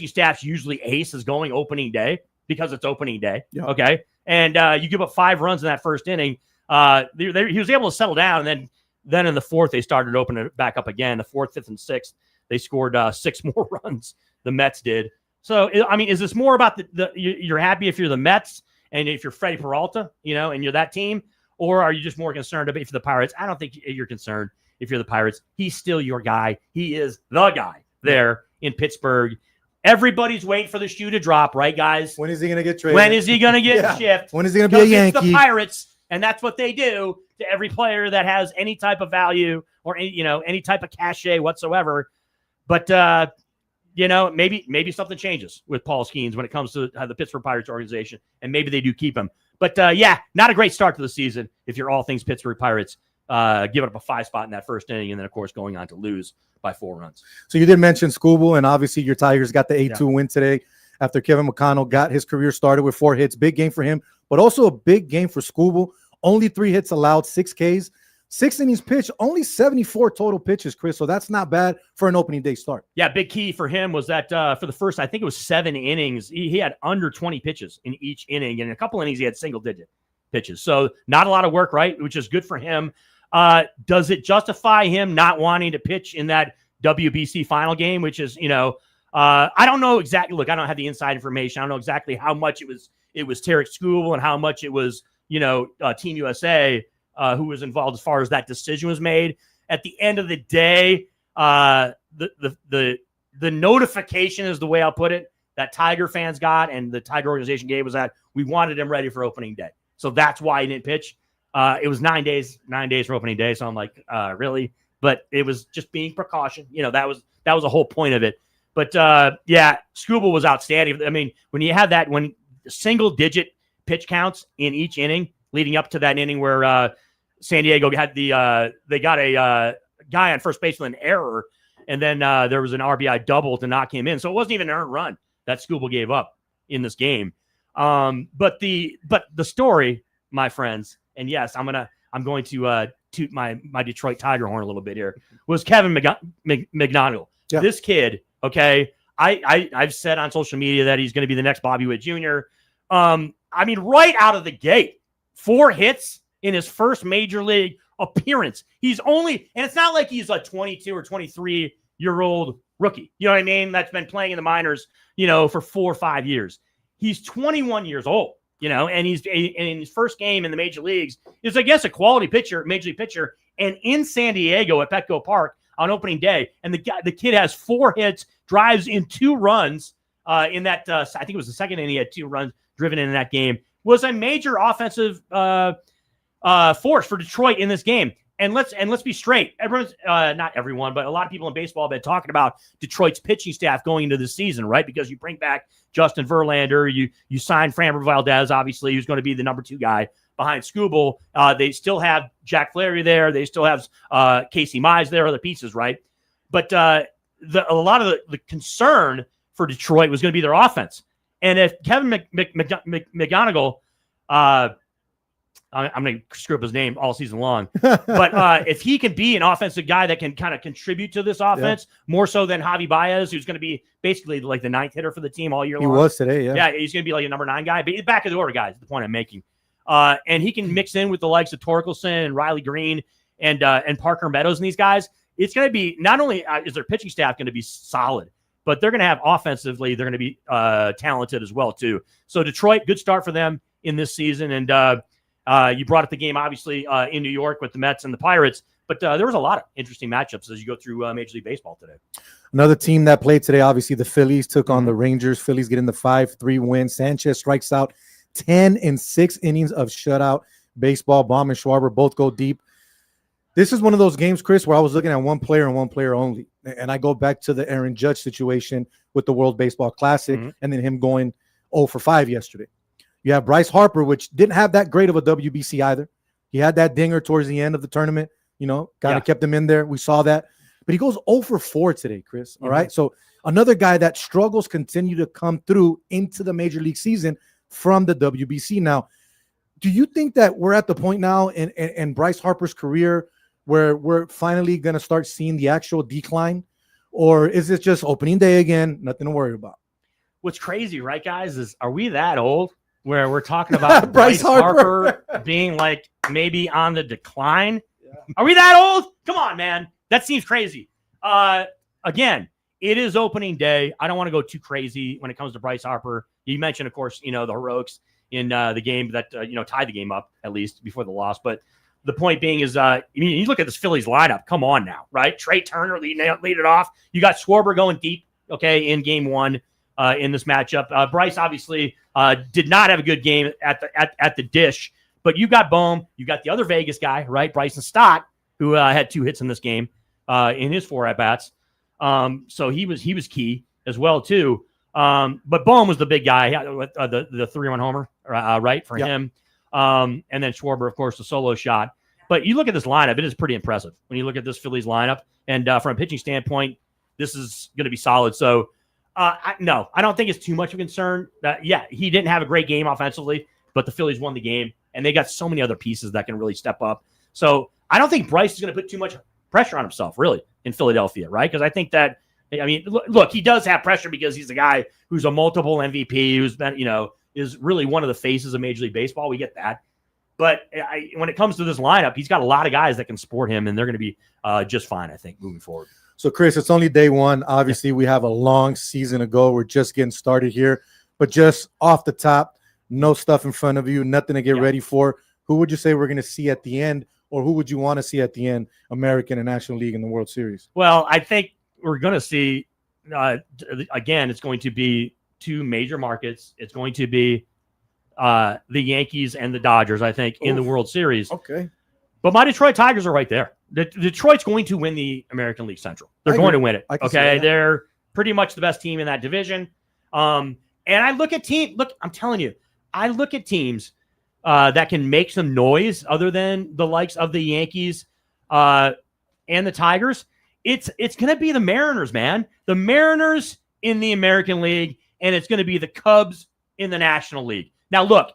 staff's usually ace is going opening day because it's opening day. Yeah. Okay. And you give up 5 runs in that first inning. He was able to settle down. And then in the fourth, they started opening it back up again. The 4th, 5th, and 6th, they scored 6 more runs. The Mets did. So, I mean, is this more about you're happy if you're the Mets and if you're Freddie Peralta, and you're that team? Or are you just more concerned about if you're the Pirates? I don't think you're concerned if you're the Pirates. He's still your guy. He is the guy there in Pittsburgh. Everybody's waiting for the shoe to drop, right, guys? When is he going to get traded? When is he going to get shipped? When is he going to be a Yankee? It's the Pirates, and that's what they do to every player that has any type of value or any type of cachet whatsoever. But maybe something changes with Paul Skeens when it comes to the Pittsburgh Pirates organization, and maybe they do keep him. But not a great start to the season if you're all things Pittsburgh Pirates, giving up a 5 spot in that first inning, and then of course going on to lose by 4 runs. So you did mention Skubal, and obviously your Tigers got the 8-2 win today after Kevin McConnell got his career started with 4 hits. Big game for him, but also a big game for Skubal. Only 3 hits allowed, 6 Ks, 6 innings pitched, only 74 total pitches, Chris. So that's not bad for an opening day start. Yeah, big key for him was that for the first, I think it was 7 innings, he had under 20 pitches in each inning. And in a couple innings, he had single-digit pitches. So not a lot of work, right, which is good for him. Does it justify him not wanting to pitch in that WBC final game, which is, I don't know exactly. Look, I don't have the inside information. I don't know exactly how much it was Tarek Skubal and how much it was, Team USA who was involved as far as that decision was made. At the end of the day, the notification is the way I'll put it that Tiger fans got and the Tiger organization gave was that we wanted him ready for opening day. So that's why he didn't pitch. It was 9 days for opening day. So I'm like, really? But it was just being precaution. That was the whole point of it. But Skubal was outstanding. I mean, when you have that, when single digit pitch counts in each inning leading up to that inning where San Diego had they got a guy on first base with an error, and then there was an RBI double to knock him in. So it wasn't even an earned run that Skubal gave up in this game. But the story, my friends, and yes, I'm going to toot my Detroit Tiger horn a little bit here, was Kevin McDonald. Yeah. This kid, okay, I've said on social media that he's going to be the next Bobby Witt Jr. I mean, right out of the gate, 4 hits in his first major league appearance. He's only, and it's not like he's a 22 or 23-year-old rookie. You know what I mean? That's been playing in the minors, for 4 or 5 years. He's 21 years old, and he's in his first game in the major leagues is, I guess, a quality pitcher, major league pitcher, and in San Diego at Petco Park on opening day. And the kid has 4 hits, drives in 2 runs in that. I think it was the second inning. He had 2 runs driven in that game. Was a major offensive force for Detroit in this game. And let's be straight. Everyone's not everyone, but a lot of people in baseball have been talking about Detroit's pitching staff going into this season, right? Because you bring back Justin Verlander, you sign Framber Valdez, obviously, who's going to be the number 2 guy behind Skubal. They still have Jack Flaherty there. They still have Casey Mize there, other pieces, right? But a lot of the concern for Detroit was going to be their offense. And if Kevin McGonigal, I'm going to screw up his name all season long, but if he can be an offensive guy that can kind of contribute to this offense more so than Javi Baez, who's going to be basically like the 9th hitter for the team all year long. He was today, yeah. Yeah, he's going to be like a number 9 guy, but he's back of the order, guys, is the point I'm making. And he can mix in with the likes of Torkelson and Riley Green and Parker Meadows and these guys. It's going to be, not only is their pitching staff going to be solid, but they're going to have offensively, they're going to be talented as well, too. So Detroit, good start for them in this season. And you brought up the game, obviously, in New York with the Mets and the Pirates. But there was a lot of interesting matchups as you go through Major League Baseball today. Another team that played today, obviously, the Phillies took on the Rangers. Phillies getting the 5-3 win. Sanchez strikes out 10 in 6 innings of shutout baseball. Baum and Schwarber both go deep. This is one of those games, Chris, where I was looking at one player and one player only. And I go back to the Aaron Judge situation with the World Baseball Classic and then him going 0 for 5 yesterday. You have Bryce Harper, which didn't have that great of a WBC either. He had that dinger towards the end of the tournament, kind of kept him in there. We saw that. But he goes 0 for 4 today, Chris. All right. So another guy that struggles continue to come through into the Major League season from the WBC. Now, do you think that we're at the point now in Bryce Harper's career where we're finally going to start seeing the actual decline? Or is it just opening day again? Nothing to worry about. What's crazy, right, guys, is are we that old where we're talking about Bryce Harper being like maybe on the decline? Yeah. Are we that old? Come on, man. That seems crazy. Again, it is opening day. I don't want to go too crazy when it comes to Bryce Harper. You mentioned, of course, the heroics in the game that, tied the game up, at least, before the loss. But the point being is, you look at this Phillies lineup. Come on now, right? Trey Turner lead it off. You got Schwarber going deep, okay, in game 1 in this matchup. Bryce obviously did not have a good game at the dish, but you got Bohm. You got the other Vegas guy, right? Bryson Stott, who had 2 hits in this game in his 4 at-bats. So he was key as well, too. But Bohm was the big guy, the 3-run homer, right, for him. And then Schwarber, of course, the solo shot. But you look at this lineup, it is pretty impressive when you look at this Phillies lineup. And from a pitching standpoint, this is going to be solid. So, I don't think it's too much of a concern. He didn't have a great game offensively, but the Phillies won the game. And they got so many other pieces that can really step up. So I don't think Bryce is going to put too much pressure on himself, really, in Philadelphia, right? Because I think that, look, he does have pressure because he's a guy who's a multiple MVP, who's been, is really one of the faces of Major League Baseball. We get that. But when it comes to this lineup, he's got a lot of guys that can support him, and they're going to be just fine, I think, moving forward. So, Chris, it's only day 1. Obviously, we have a long season to go. We're just getting started here. But just off the top, no stuff in front of you, nothing to get ready for. Who would you say we're going to see at the end, or who would you want to see at the end, American and National League in the World Series? Well, I think we're going to see, again, it's going to be 2 major markets. It's going to be the Yankees and the Dodgers, I think, in the World Series. Okay. But my Detroit Tigers are right there. Detroit's going to win the American League Central. They're going to win it. Okay. They're pretty much the best team in that division. And I look at I'm telling you, I look at teams that can make some noise other than the likes of the Yankees and the Tigers. It's going to be the Mariners, man. The Mariners in the American League, and it's going to be the Cubs in the National League. Now, look,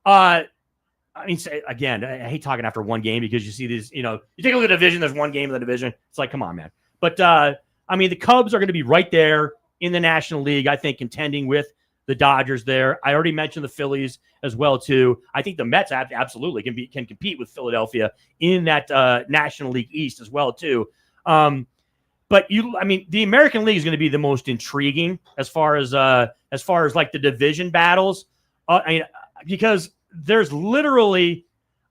again, I hate talking after one game because you see these, you take a look at the division, there's one game in the division. It's like, come on, man. But, the Cubs are going to be right there in the National League, I think, contending with the Dodgers there. I already mentioned the Phillies as well, too. I think the Mets absolutely can compete with Philadelphia in that National League East as well, too. But the American League is going to be the most intriguing as far as like the division battles. Because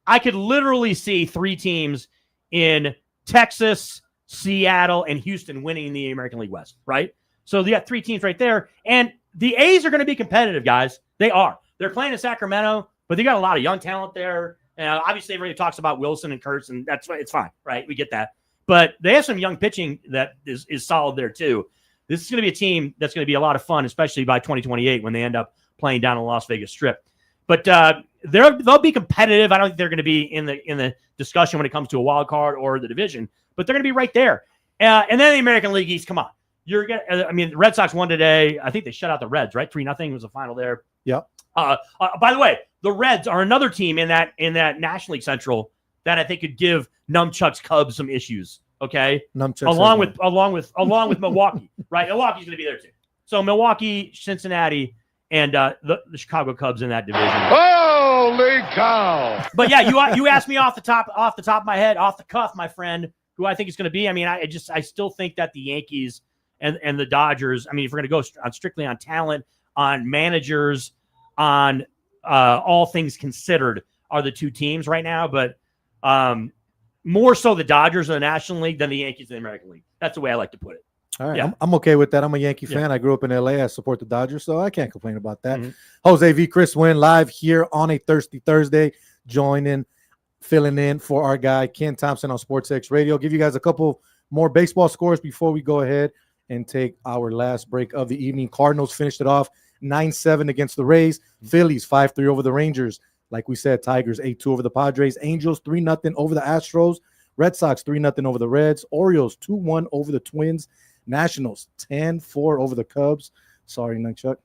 I could literally see 3 teams in Texas, Seattle, and Houston winning the American League West, right? So you got 3 teams right there. And the A's are going to be competitive, guys. They are. They're playing in Sacramento, but they got a lot of young talent there. And obviously, everybody talks about Wilson and Kurtz, and it's fine, right? We get that. But they have some young pitching that is solid there, too. This is going to be a team that's going to be a lot of fun, especially by 2028 when they end up playing down on the Las Vegas Strip. But they'll be competitive. I don't think they're going to be in the discussion when it comes to a wild card or the division, but they're going to be right there. And then the American League East, come on. The Red Sox won today. I think they shut out the Reds, right? 3-0 was the final there. Yep. By the way, the Reds are another team in that National League Central that I think could give Nunchuck's Cubs some issues. Okay, along with Milwaukee, right? Milwaukee's going to be there too. So Milwaukee, Cincinnati, and the Chicago Cubs in that division. Holy cow! But yeah, you asked me off the top of my head, off the cuff, my friend, who I think is going to be. I still think that the Yankees and the Dodgers. If we're going to go strictly on talent, on managers, on all things considered, are the 2 teams right now. But more so the Dodgers in the National League than the Yankees in the American League. That's the way I like to put it. All right. Yeah. I'm okay with that. I'm a Yankee fan. I grew up in LA. I support the Dodgers, so I can't complain about that. Jose V. Chris Winn live here on a Thirsty Thursday, filling in for our guy Ken Thomson on SportsX Radio. Give you guys a couple more baseball scores before we go ahead and take our last break of the evening. Cardinals finished it off 9-7 against the Rays. Phillies 5-3 over the Rangers. Like we said, Tigers 8-2 over the Padres. Angels 3-0 over the Astros. Red Sox 3-0 over the Reds. Orioles 2-1 over the Twins. Nationals 10-4 over the Cubs. Sorry, Nunchuck.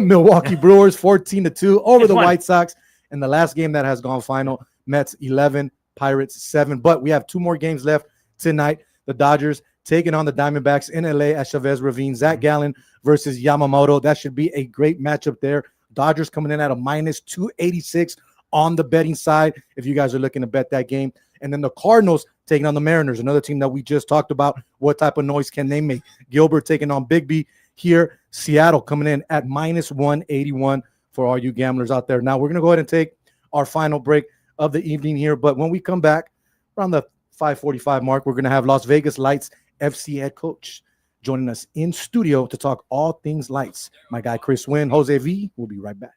Milwaukee Brewers 14-2 over the White Sox. And the last game that has gone final, Mets 11, Pirates 7. But we have 2 more games left tonight. The Dodgers taking on the Diamondbacks in LA at Chavez Ravine. Zach Gallen versus Yamamoto. That should be a great matchup there. Dodgers coming in at a -286 on the betting side if you guys are looking to bet that game. And then the Cardinals taking on the Mariners, another team that we just talked about. What type of noise can they make? Gilbert taking on Bigby here. Seattle coming in at -181 for all you gamblers out there. Now we're going to go ahead and take our final break of the evening here. But when we come back around the 5:45 mark, we're going to have Las Vegas Lights FC head coach joining us in studio to talk all things lights. My guy, Chris Winn, Jose V. We'll be right back.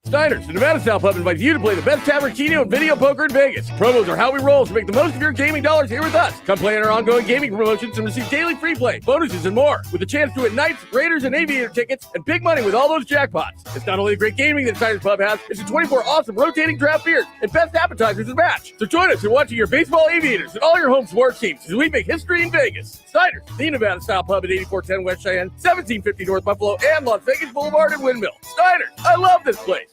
Steiner's, the Nevada Style Pub, invites you to play the best tavern, keno, and video poker in Vegas. Promos are how we roll, so make the most of your gaming dollars here with us. Come play in our ongoing gaming promotions and receive daily free play, bonuses, and more, with a chance to win Knights, Raiders, and Aviator tickets, and big money with all those jackpots. It's not only the great gaming that Steiner's Pub has, it's the 24 awesome rotating draft beers and best appetizers to match. So join us in watching your baseball Aviators and all your home sports teams as we make history in Vegas. Steiner's, the Nevada Style Pub at 8410 West Cheyenne, 1750 North Buffalo, and Las Vegas Boulevard and Windmill. Steiner's, I love this place.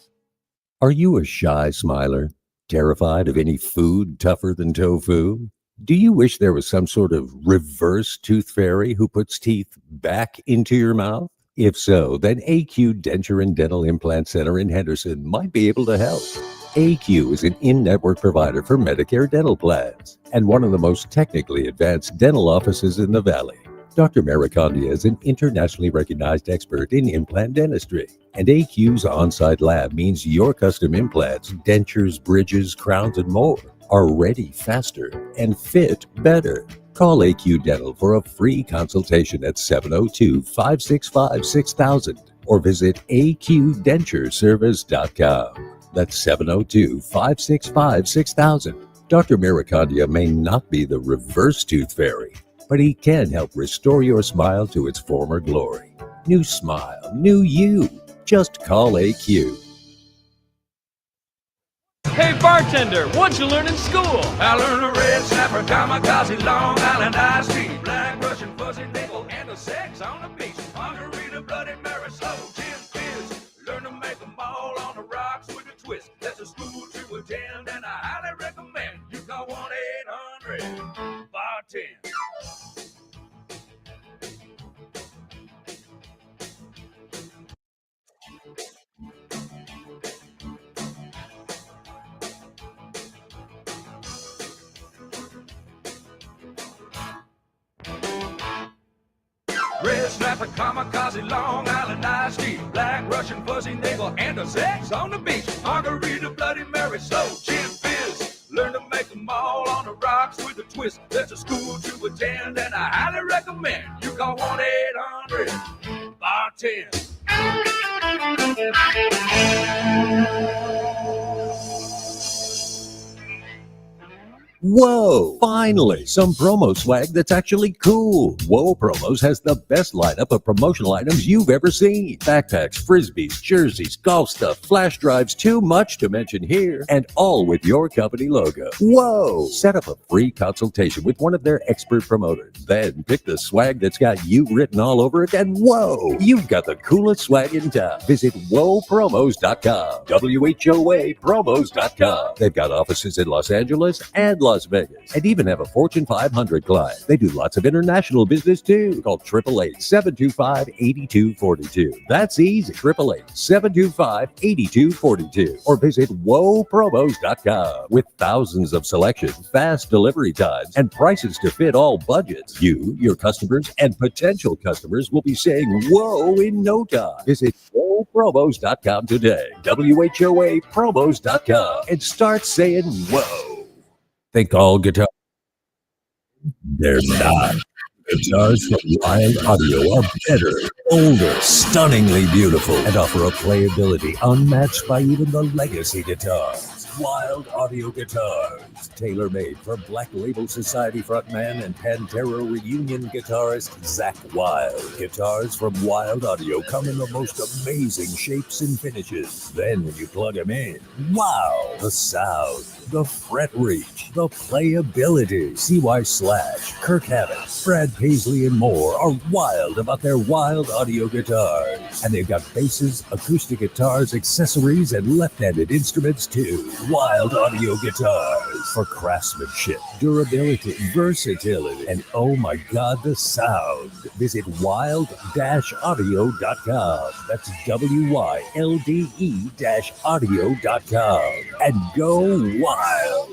Are you a shy smiler, terrified of any food tougher than tofu? Do you wish there was some sort of reverse tooth fairy who puts teeth back into your mouth? If so, then AQ Denture and Dental Implant Center in Henderson might be able to help. AQ is an in-network provider for Medicare dental plans and one of the most technically advanced dental offices in the Valley. Dr. Maricondia is an internationally recognized expert in implant dentistry, and AQ's on-site lab means your custom implants, dentures, bridges, crowns, and more are ready faster and fit better. Call AQ Dental for a free consultation at 702-565-6000 or visit aqdentureservice.com. That's 702-565-6000. Dr. Maricondia may not be the reverse tooth fairy, but he can help restore your smile to its former glory. New smile, new you. Just call AQ. Hey bartender, what'd you learn in school? I learned a red snapper, kamikaze, Long Island iced tea, black Russian fuzzy nickel, and the sex on the beach. Margarita, Bloody Mary, slow gin fizz. Learn to make them all on the rocks with a twist. That's a school to attend, and I highly recommend you call 1-800-BARTEND. Red snapper, kamikaze, Long Island iced tea, black Russian fuzzy navel, and a sex on the beach. Margarita, Bloody Mary, slow gin fizz. Learn to make them all on the rocks with a twist. There's a school to attend, and I highly recommend you call 1-800-BAR-10. Whoa! Finally, some promo swag that's actually cool. Whoa Promos has the best lineup of promotional items you've ever seen. Backpacks, frisbees, jerseys, golf stuff, flash drives, too much to mention here, and all with your company logo. Whoa! Set up a free consultation with one of their expert promoters. Then pick the swag that's got you written all over it, and whoa! You've got the coolest swag in town. Visit whoapromos.com. WHOA promos.com. They've got offices in Los Angeles and Las Vegas, and even have a Fortune 500 client. They do lots of international business too. Call 888-725-8242. That's easy. 888-725-8242. Or visit whoapromos.com. With thousands of selections, fast delivery times, and prices to fit all budgets, you, your customers, and potential customers will be saying whoa in no time. Visit whoapromos.com today. WHOApromos.com, and start saying whoa. Think all guitar. They're not. Guitars from Wild Audio are better, older, stunningly beautiful, and offer a playability unmatched by even the legacy guitars. Wild Audio guitars, tailor-made for Black Label Society frontman and Pantera reunion guitarist Zakk Wylde. Guitars from Wild Audio come in the most amazing shapes and finishes. Then when you plug them in, wow, the sound, the fret reach, the playability. CY Slash, Kirk Hammett, Brad Paisley, and more are wild about their Wild Audio guitars. And they've got basses, acoustic guitars, accessories, and left-handed instruments too. Wild Audio guitars for craftsmanship, durability, versatility, and oh my God, the sound. Visit wild-audio.com. That's WYLDE-audio.com. And go wild.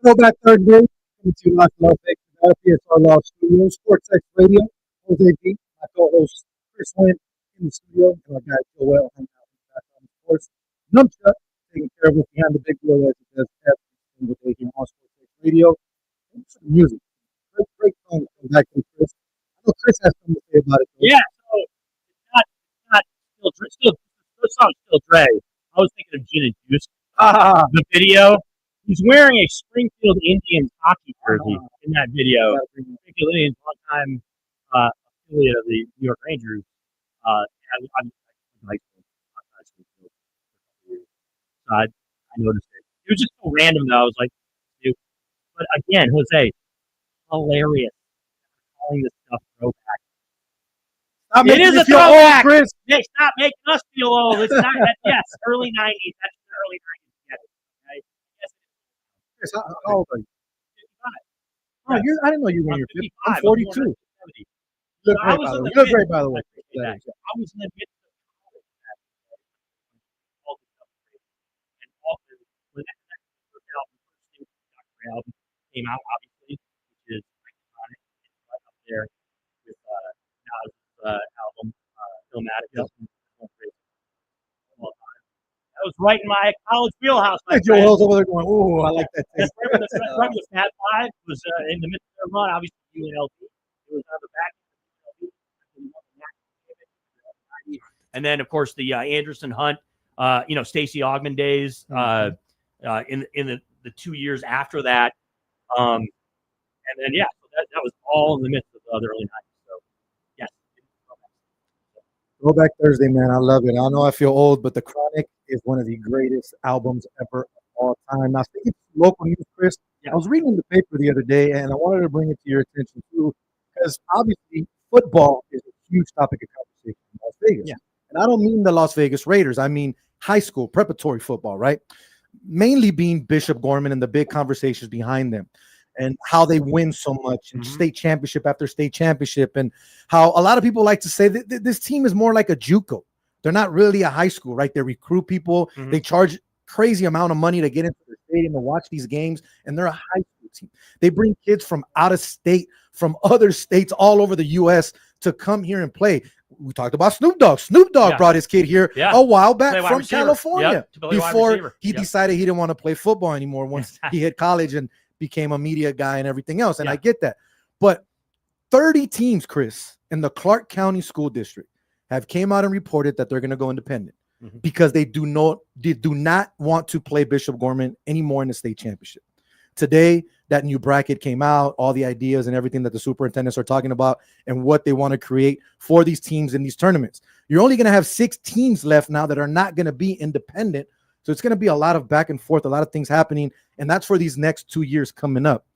Go back third day. Coming to you live from Las Vegas, Nevada, PSR Law Studio, Sports X Radio. Jose B, my co-host Chris Winn in the studio, and our guy Joel hanging out in the background, of course. Numchuck taking care of us behind the big wheel as it does every single day here on Sports X Radio. And some music. Great song from back to Chris. I know Chris has something to say about it. Yeah, so it's not still the song's still Dre. I was thinking of Gin and Juice. The video. He's wearing a Springfield Indians hockey jersey in that video. Springfield Indians, one-time affiliate of the New York Rangers. I noticed it. It was just so random, though. I was like, dude. But again, Jose, hilarious. Calling this stuff throwback. It is a throwback. Chris. Hey, stop making us feel old. It's not that. Yes, early 90s. That's the early 90s. How old are you? 55. Oh, I didn't know you were in your 50s. I'm 42. You look great, by the way. You look great, by the way. I was in the midst of all this stuff. And often, when that first album came out, obviously, which is iconic, it's right up there with Nas's album, Illmatic. That was right in my college wheelhouse. Joel's over there going, "Oh, I like that thing." Remember the Fat Five was in the midst of their run. Obviously, UNLV. It was on the back. And then, of course, the Anderson Hunt, Stacey Augmon days. In the 2 years after that, and then so that was all in the midst of the early 90s. So, yes. Throwback Thursday, man. I love it. I know I feel old, but The Chronic is one of the greatest albums ever of all time. Now, speaking of local news, Chris, I was reading the paper the other day, and I wanted to bring it to your attention, too, because obviously football is a huge topic of conversation in Las Vegas. Yeah. And I don't mean the Las Vegas Raiders. I mean high school, preparatory football, right? mainly being Bishop Gorman and the big conversations behind them and how they win so much and state championship after state championship, and how a lot of people like to say that this team is more like a JUCO. They're not really a high school, right? They recruit people. They charge crazy amount of money to get into the stadium to watch these games, and they're a high school team. They bring kids from out of state, from other states all over the U.S. to come here and play. We talked about Snoop Dogg. Snoop Dogg brought his kid here a while back from California before he decided he didn't want to play football anymore once he hit college and became a media guy and everything else. And I get that. But 30 teams, Chris, in the Clark County School District have came out and reported that they're going to go independent because they do not want to play Bishop Gorman anymore in the state championship. Today, that new bracket came out, all the ideas and everything that the superintendents are talking about and what they want to create for these teams in these tournaments. You're only going to have 6 teams left now that are not going to be independent. So it's going to be a lot of back and forth, a lot of things happening. And that's for these next 2 years coming up.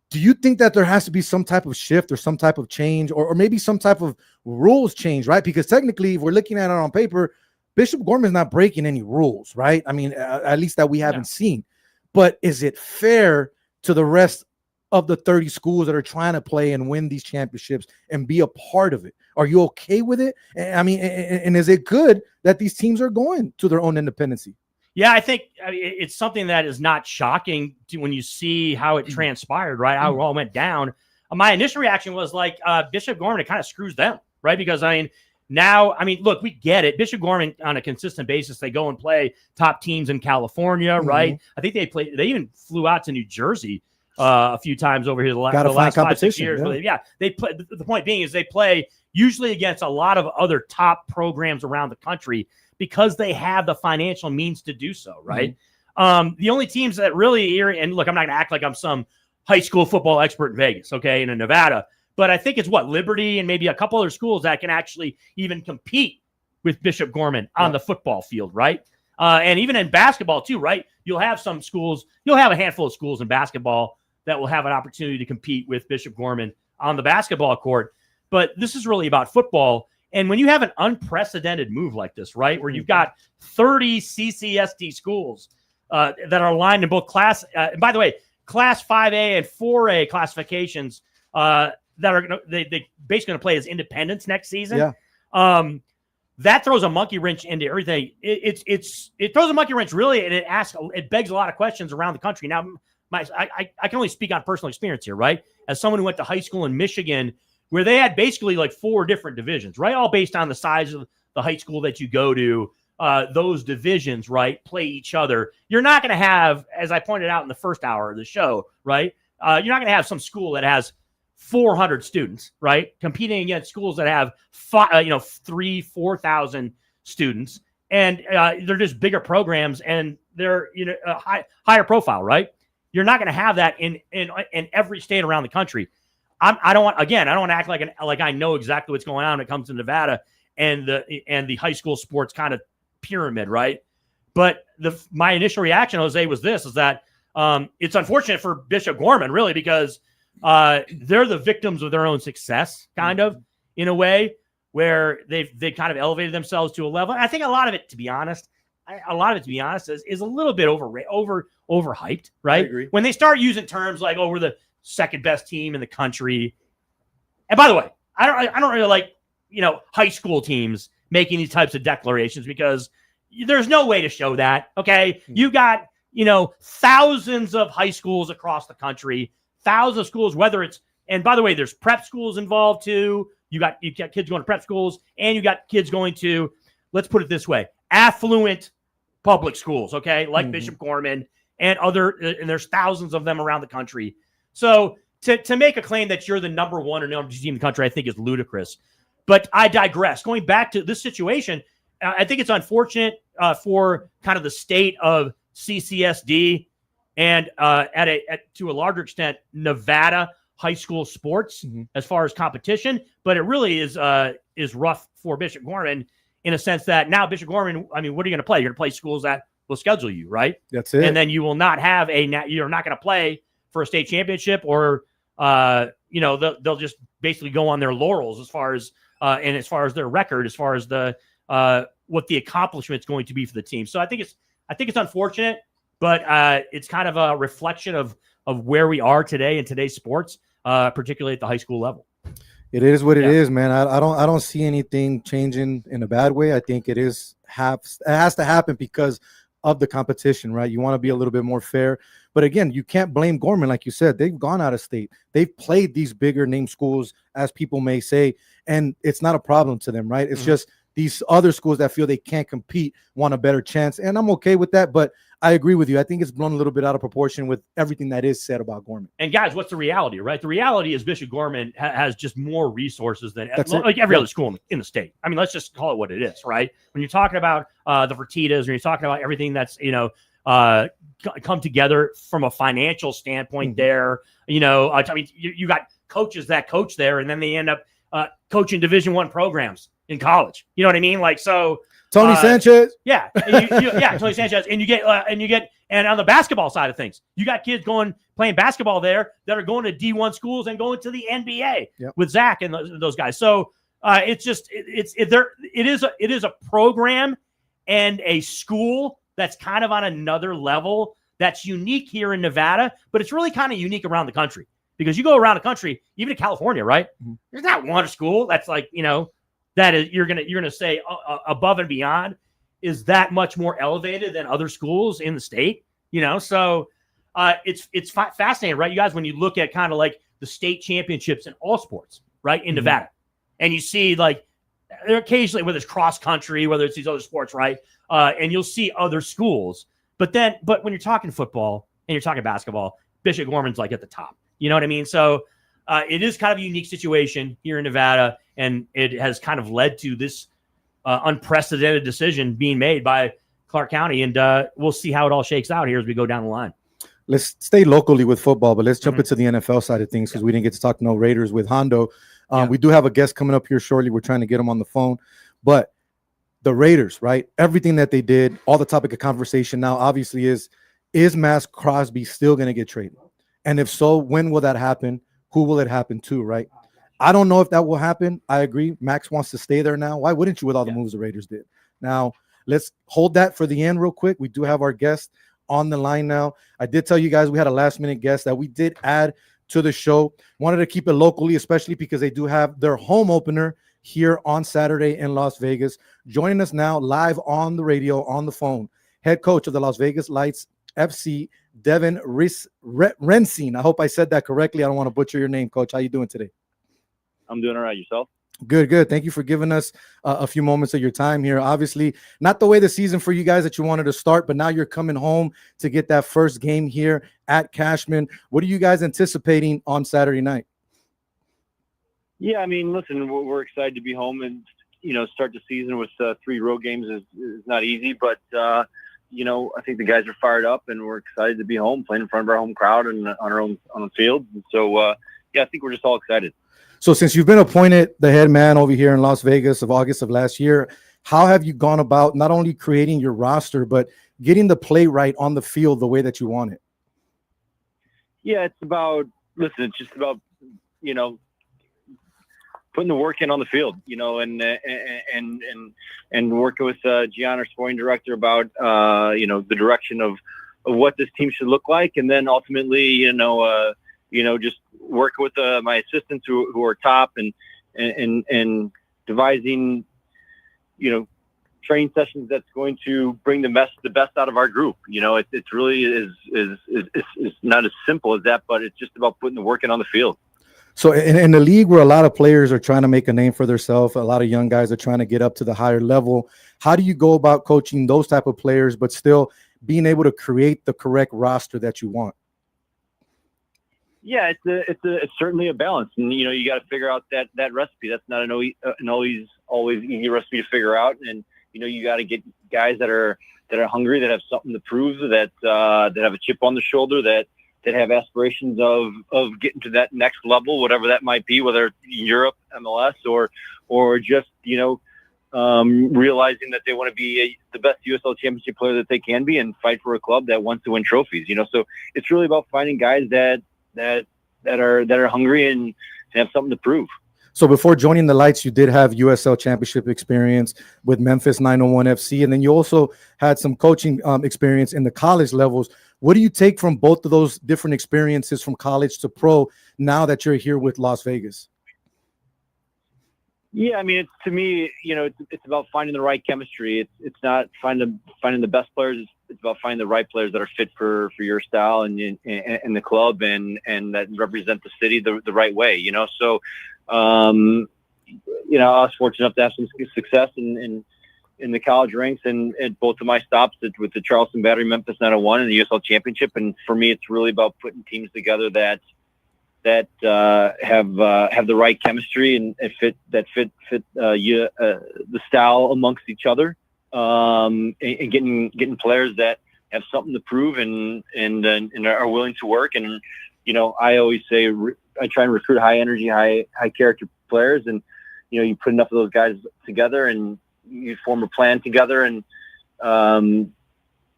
Do you think that there has to be some type of shift or some type of change or maybe some type of rules change, right? Because technically, if we're looking at it on paper, Bishop Gorman is not breaking any rules, right? I mean, at least that we haven't seen. But is it fair to the rest of the 30 schools that are trying to play and win these championships and be a part of it? Are you okay with it? I mean, and is it good that these teams are going to their own independency? Yeah, I think it's something that is not shocking when you see how it transpired, right? How it all went down. My initial reaction was like Bishop Gorman, it kind of screws them, right? Because look, we get it. Bishop Gorman on a consistent basis, they go and play top teams in California, right? I think they even flew out to New Jersey a few times over here the last 5-6 years. They play. The point being is they play usually against a lot of other top programs around the country because they have the financial means to do so, right? The only teams that really, and look, I'm not going to act like I'm some high school football expert in Vegas, okay, and in Nevada, but I think it's Liberty and maybe a couple other schools that can actually even compete with Bishop Gorman on the football field, right? And even in basketball too, right? You'll have some schools, you'll have a handful of schools in basketball that will have an opportunity to compete with Bishop Gorman on the basketball court. But this is really about football. And when you have an unprecedented move like this, right, where you've got 30 CCSD schools that are aligned in both class, and by the way, class 5A and 4A classifications that are they basically going to play as independents next season. That throws a monkey wrench into everything. It throws a monkey wrench really, and it begs a lot of questions around the country. Now, I can only speak on personal experience here, right? As someone who went to high school in Michigan, where they had basically like 4 different divisions, right? All based on the size of the high school that you go to. Those divisions, right, play each other. You're not going to have, as I pointed out in the first hour of the show, right? You're not going to have some school that has 400 students, right, competing against schools that have 3,000-4,000 students, and they're just bigger programs and they're higher profile, right? You're not going to have that in every state around the country. I don't want to act like I know exactly what's going on when it comes to Nevada and the high school sports kind of pyramid, right? But my initial reaction, Jose, was that it's unfortunate for Bishop Gorman, really, because they're the victims of their own success, kind of, in a way, where they kind of elevated themselves to a level. I think a lot of it, to be honest, is a little bit overhyped, right? When they start using terms like, we're the second best team in the country. And by the way, I don't really like, high school teams making these types of declarations because there's no way to show that. Okay. You got, thousands of high schools across the country, thousands of schools, and by the way, there's prep schools involved too. You got kids going to prep schools and you got kids going to, let's put it this way, affluent public schools. Okay. Like Bishop Gorman and there's thousands of them around the country. So to make a claim that you're the number 1 or number 2 team in the country, I think is ludicrous. But I digress. Going back to this situation, I think it's unfortunate for kind of the state of CCSD and to a larger extent Nevada high school sports as far as competition. But it really is rough for Bishop Gorman in a sense that now Bishop Gorman, what are you going to play? You're going to play schools that will schedule you, right? That's it. And then you will not have you're not going to play for a state championship, or they'll just basically go on their laurels as far as their record, as far as the what the accomplishment is going to be for the team. So I think it's unfortunate. but it's kind of a reflection of where we are today in today's sports, particularly at the high school level. It is what it is, man. I don't see anything changing in a bad way. I think it has to happen because of the competition, right? You want to be a little bit more fair. But again, you can't blame Gorman. Like you said, they've gone out of state. They've played these bigger name schools, as people may say, and it's not a problem to them, right? It's just these other schools that feel they can't compete want a better chance. And I'm okay with that, but I agree with you. I think it's blown a little bit out of proportion with everything that is said about Gorman. And guys, what's the reality, right? The reality is Bishop Gorman has just more resources than like every other school in the state. I mean, let's just call it what it is, right? When you're talking about the Fertitas, when you're talking about everything that's, come together from a financial standpoint there, I mean, you got coaches that coach there, and then they end up coaching Division I programs in college. You know what I mean? Like, so Tony Sanchez. Yeah. Tony Sanchez. And you get on the basketball side of things, you got kids playing basketball there that are going to D1 schools and going to the NBA with Zach and those guys. So it is a program and a school that's kind of on another level that's unique here in Nevada, but it's really kind of unique around the country, because you go around the country, even in California, right? There's not one school that's like, that is you're gonna say above and beyond is that much more elevated than other schools in the state. So it's fascinating, right? You guys, when you look at kind of like the state championships in all sports, right, in Nevada, and you see like occasionally whether it's cross country, whether it's these other sports, right, and you'll see other schools, but when you're talking football and you're talking basketball, Bishop Gorman's like at the top. You know what I mean? So it is kind of a unique situation here in Nevada, and it has kind of led to this unprecedented decision being made by Clark County, and we'll see how it all shakes out here as we go down the line. Let's stay locally with football, but let's jump into the NFL side of things, because we didn't get to talk no Raiders with Hondo. We do have a guest coming up here shortly. We're trying to get him on the phone, but the Raiders, right? Everything that they did, all the topic of conversation now obviously is Max Crosby still going to get traded? And if so, when will that happen? Who will it happen to, right? I don't know if that will happen. I agree. Max wants to stay there now. Why wouldn't you with all the moves the Raiders did? Now, let's hold that for the end real quick. We do have our guest on the line now. I did tell you guys we had a last-minute guest that we did add to the show. Wanted to keep it locally, especially because they do have their home opener here on Saturday in Las Vegas. Joining us now live on the radio, on the phone, head coach of the Las Vegas Lights FC, Devin Rensing. I hope I said that correctly. I don't want to butcher your name, Coach. How you doing today? I'm doing all right. Yourself? Good. Thank you for giving us a few moments of your time here. Obviously, not the way the season for you guys that you wanted to start, but now you're coming home to get that first game here at Cashman. What are you guys anticipating on Saturday night? Yeah, I mean, listen, we're excited to be home, and start the season with 3 road games is not easy, but I think the guys are fired up, and we're excited to be home, playing in front of our home crowd and on our own field. And so, I think we're just all excited. So since you've been appointed the head man over here in Las Vegas of August of last year, how have you gone about not only creating your roster, but getting the play right on the field the way that you want it? Yeah, it's just about, putting the work in on the field, and working with Gian, our sporting director, about, the direction of what this team should look like. And then ultimately, just work with my assistants who are top and devising, training sessions that's going to bring the best out of our group. It really is not as simple as that, but it's just about putting the work in on the field. So in the league where a lot of players are trying to make a name for themselves, a lot of young guys are trying to get up to the higher level, how do you go about coaching those type of players, but still being able to create the correct roster that you want? Yeah, it's certainly a balance, and you got to figure out that recipe. That's not an always easy recipe to figure out, and you got to get guys that are hungry, that have something to prove, that have a chip on the shoulder, that have aspirations of getting to that next level, whatever that might be, whether it's Europe, MLS, or just realizing that they want to be the best USL Championship player that they can be and fight for a club that wants to win trophies. So it's really about finding guys that are hungry and have something to prove. So before joining the Lights, you did have USL championship experience with Memphis 901 FC, and then you also had some coaching experience in the college levels. What do you take from both of those different experiences from college to pro now that you're here with Las Vegas? Yeah, I mean, to me, it's about finding the right chemistry. It's not finding the best players. It's about finding the right players that are fit for your style and the club and that represent the city the right way. So, I was fortunate enough to have some success in the college ranks and at both of my stops with the Charleston Battery, Memphis 901, and the USL Championship. And for me, it's really about putting teams together that have the right chemistry and fit the style amongst each other, and getting players that have something to prove and are willing to work. And I always say I try and recruit high energy, high character players, and you put enough of those guys together and you form a plan together, and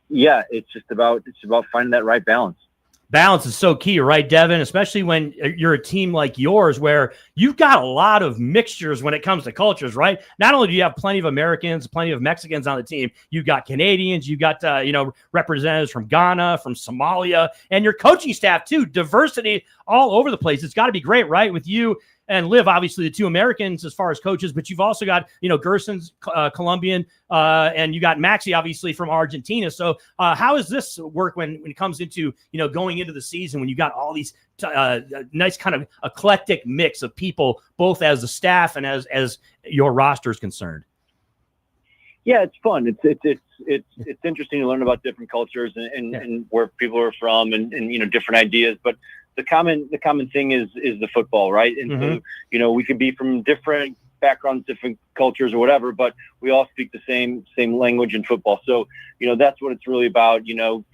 it's about finding that right balance. Balance is so key, right, Devin? Especially when you're a team like yours where you've got a lot of mixtures when it comes to cultures, right? Not only do you have plenty of Americans, plenty of Mexicans on the team, you've got Canadians, you've got, representatives from Ghana, from Somalia, and your coaching staff too. Diversity all over the place. It's got to be great, right? With you and Liv, obviously the two Americans as far as coaches, but you've also got, Gerson's Colombian, and you got Maxi, obviously from Argentina. So how does this work when it comes into, going into the season, when you got all these nice kind of eclectic mix of people, both as the staff and as your roster is concerned? Yeah, it's fun. It's interesting to learn about different cultures and where people are from and different ideas, but the common thing is the football, right? And so, we could be from different backgrounds, different cultures or whatever, but we all speak the same language in football. So, that's what it's really about, just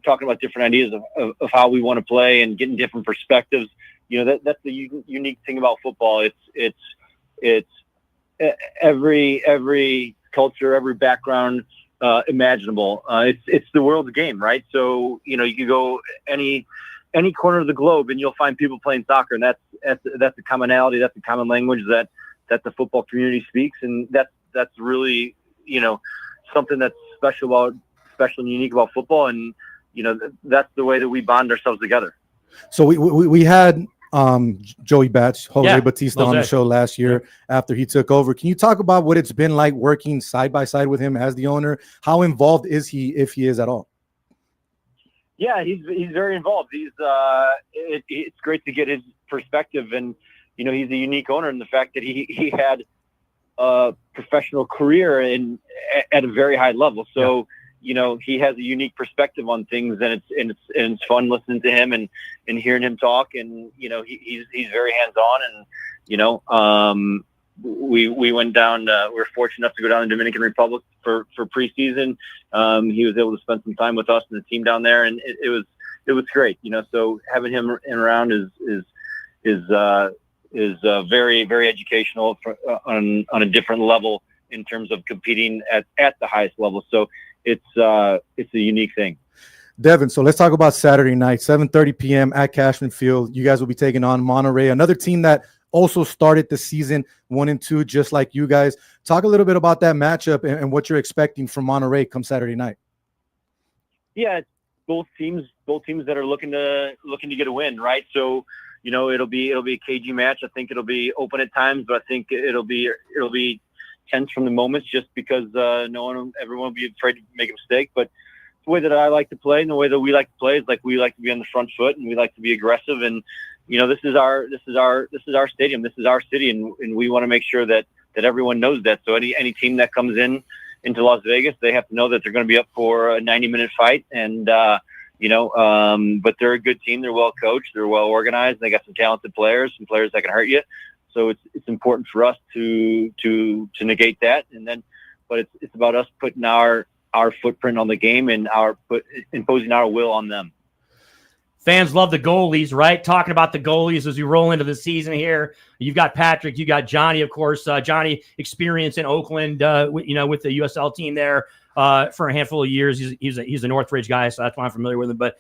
talking about different ideas of how we want to play and getting different perspectives. That's the unique thing about football. It's every culture, every background imaginable. It's the world's game, right? So you could go any corner of the globe and you'll find people playing soccer, and that's a commonality. That's a common language that the football community speaks, and that's really something that's special and unique about football, and that's the way that we bond ourselves together. So we had Joey Batch, Jose Batista on the show last year after he took over. Can you talk about what it's been like working side by side with him as the owner? How involved is he, if he is at all? Yeah, he's very involved. It's great to get his perspective, and he's a unique owner in the fact that he had a professional career at a very high level. So he has a unique perspective on things, and it's fun listening to him and hearing him talk. And he's very hands on. And we went down. We're fortunate enough to go down to the Dominican Republic for preseason. He was able to spend some time with us and the team down there, and it was great. So having him around is very, very educational on a different level in terms of competing at the highest level. So it's a unique thing. Devin, so let's talk about Saturday night, 7:30 p.m. at Cashman Field. You guys will be taking on Monterrey, another team that also started the season 1-2, just like you guys. Talk a little bit about that matchup and what you're expecting from Monterrey come Saturday night. Yeah, both teams that are looking to get a win, right? So, it'll be a cagey match. I think it'll be open at times, but I think it'll be tense from the moments, just because everyone will be afraid to make a mistake. But the way that I like to play and the way that we like to play is like we like to be on the front foot and we like to be aggressive. And this is our stadium, this is our city, and we want to make sure that everyone knows that. So any team that comes into Las Vegas, they have to know that they're going to be up for a 90-minute fight. And but they're a good team. They're well coached. They're well organized. They got some talented players, some players that can hurt you. So it's important for us to negate that, but it's about us putting our footprint on the game and imposing our will on them. Fans love the goalies, right? Talking about the goalies as we roll into the season here. You've got Patrick, you got Johnny, of course. Johnny experience in Oakland, with the USL team there. for a handful of years. He's a Northridge guy, so that's why I'm familiar with him. But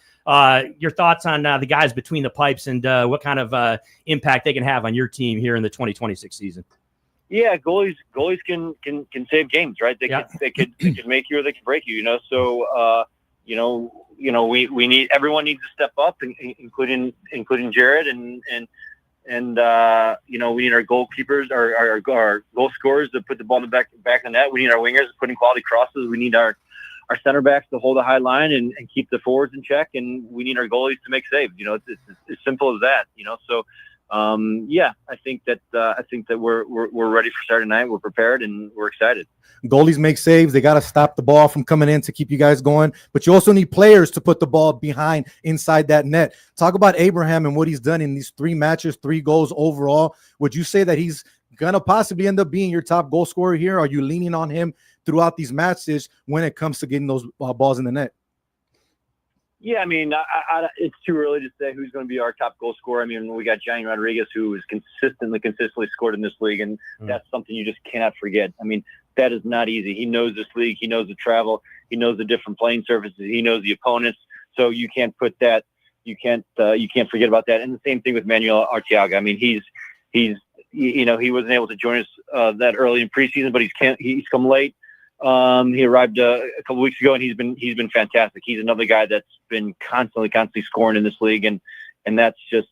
your thoughts on the guys between the pipes and what kind of impact they can have on your team here in the 2026 season? Yeah, goalies can save games, right? They could make you or they can break you. You know, so we need everyone needs to step up, including Jared and we need our goalkeepers, our goal scorers to put the ball in the back of the net. We need our wingers putting quality crosses. We need our center backs to hold a high line and keep the forwards in check, and we need our goalies to make saves. You know, it's as simple as that. You know, so. I think that we're ready for Saturday night. We're prepared and we're excited. Goalies make saves. They got to stop the ball from coming in to keep you guys going. But you also need players to put the ball behind inside that net. Talk about Abraham and what he's done in these 3 matches, 3 goals overall. Would you say that he's gonna possibly end up being your top goal scorer here? Are you leaning on him throughout these matches when it comes to getting those balls in the net? Yeah, I mean, it's too early to say who's going to be our top goal scorer. I mean, we got Johnny Rodriguez, who is consistently scored in this league, and that's something you just cannot forget. I mean, that is not easy. He knows this league. He knows the travel. He knows the different playing surfaces. He knows the opponents. So you can't put that. You can't forget about that. And the same thing with Manuel Arteaga. I mean, he wasn't able to join us that early in preseason, but he's come late. He arrived a couple weeks ago, and he's been fantastic. He's another guy that's been constantly scoring in this league, and that's just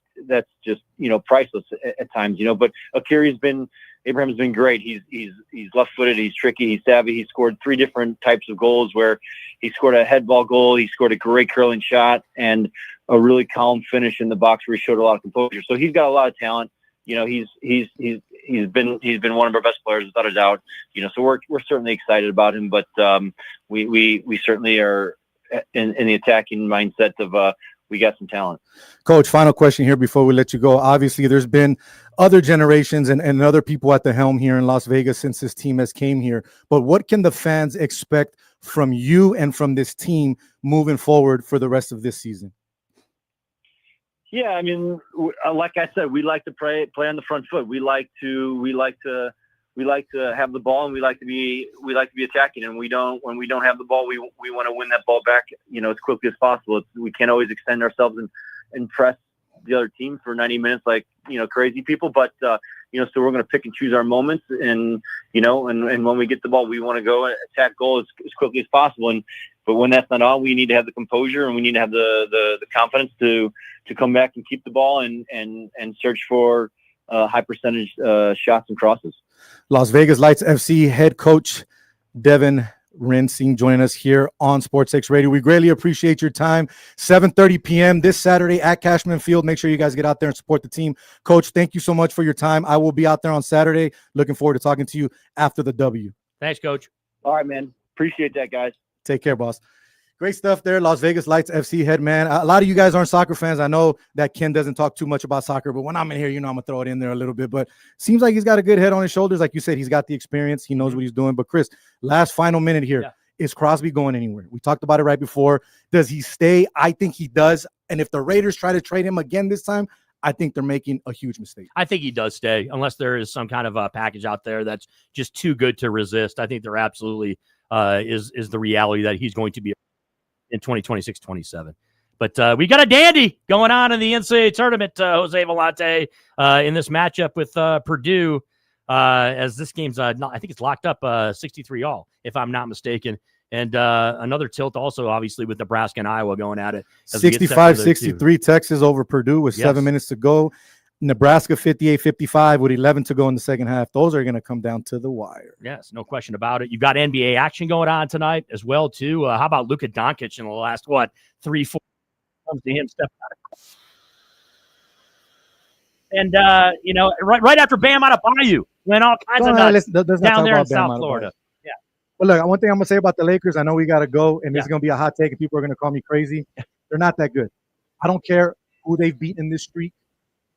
priceless at times, But Abraham's been great. He's left-footed. He's tricky. He's savvy. He scored 3 different types of goals where he scored a head ball goal. He scored a great curling shot and a really calm finish in the box where he showed a lot of composure. So he's got a lot of talent. He's been one of our best players without a doubt. So we're certainly excited about him, but we certainly are in the attacking mindset of we got some talent. Coach, final question here before we let you go. Obviously, there's been other generations and other people at the helm here in Las Vegas since this team has came here. But what can the fans expect from you and from this team moving forward for the rest of this season? Yeah, I mean, like I said, we like to play on the front foot. We like to have the ball, and we like to be attacking. And when we don't have the ball, we want to win that ball back, as quickly as possible. We can't always extend ourselves and press the other team for 90 minutes like crazy people. But so we're going to pick and choose our moments, and and when we get the ball, we want to go attack goal as quickly as possible. But when that's not on, we need to have the composure, and we need to have the confidence to come back and keep the ball and search for high percentage shots and crosses. Las Vegas Lights FC head coach Devin Rinsing joining us here on SportsX Radio. We greatly appreciate your time. 7:30 p.m. this Saturday at Cashman Field. Make sure you guys get out there and support the team. Coach, thank you so much for your time. I will be out there on Saturday. Looking forward to talking to you after the W. Thanks, Coach. All right, man. Appreciate that, guys. Take care, boss. Great stuff there. Las Vegas Lights FC head man. A lot of you guys aren't soccer fans. I know that Ken doesn't talk too much about soccer, but when I'm in here, I'm going to throw it in there a little bit. But seems like he's got a good head on his shoulders. Like you said, he's got the experience. He knows what he's doing. But Chris, last final minute here. Yeah. Is Crosby going anywhere? We talked about it right before. Does he stay? I think he does. And if the Raiders try to trade him again this time, I think they're making a huge mistake. I think he does stay unless there is some kind of a package out there that's just too good to resist. I think there absolutely is the reality that he's going to be in 2026-27. But we got a dandy going on in the NCAA tournament, Jose Volante, in this matchup with Purdue, as this game's, I think it's locked up 63-all, if I'm not mistaken. And another tilt also, obviously, with Nebraska and Iowa going at it. 65-63 Texas over Purdue with 7 minutes to go. Nebraska 58-55 with 11 to go in the second half. Those are going to come down to the wire. Yes, no question about it. You've got NBA action going on tonight as well, too. How about Luka Doncic in the last, 3-4 comes to him stepping out. And, right after Bam out of Bayou, went all kinds of nuts down there in South Florida. Yeah. Well, look, one thing I'm going to say about the Lakers, I know we got to go, and this is going to be a hot take, and people are going to call me crazy. They're not that good. I don't care who they've beaten in this streak.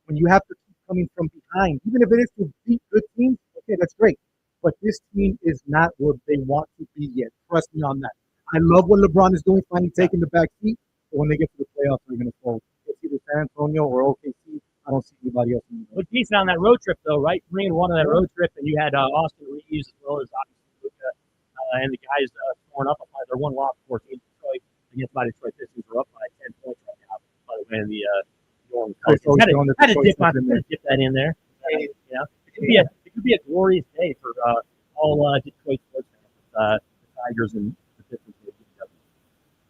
When you have to keep coming from behind, even if it is to beat good teams, okay, that's great. But this team is not what they want to be yet. Trust me on that. I love what LeBron is doing, finally taking the back seat. But when they get to the playoffs, they're going to fall. It's either San Antonio or OKC. I don't see anybody else. But decent on that road trip, though, right? 3-1 on that road trip, and you had Austin Reeves as well as obviously Luka and the guys torn up by their one loss for Detroit against my Detroit Pistons are up by 10 points right now. By the way, in the New Orleans Pelicans. Had to dip that in there. It could be a glorious day for all Detroit sports fans, the Tigers and the Pistons.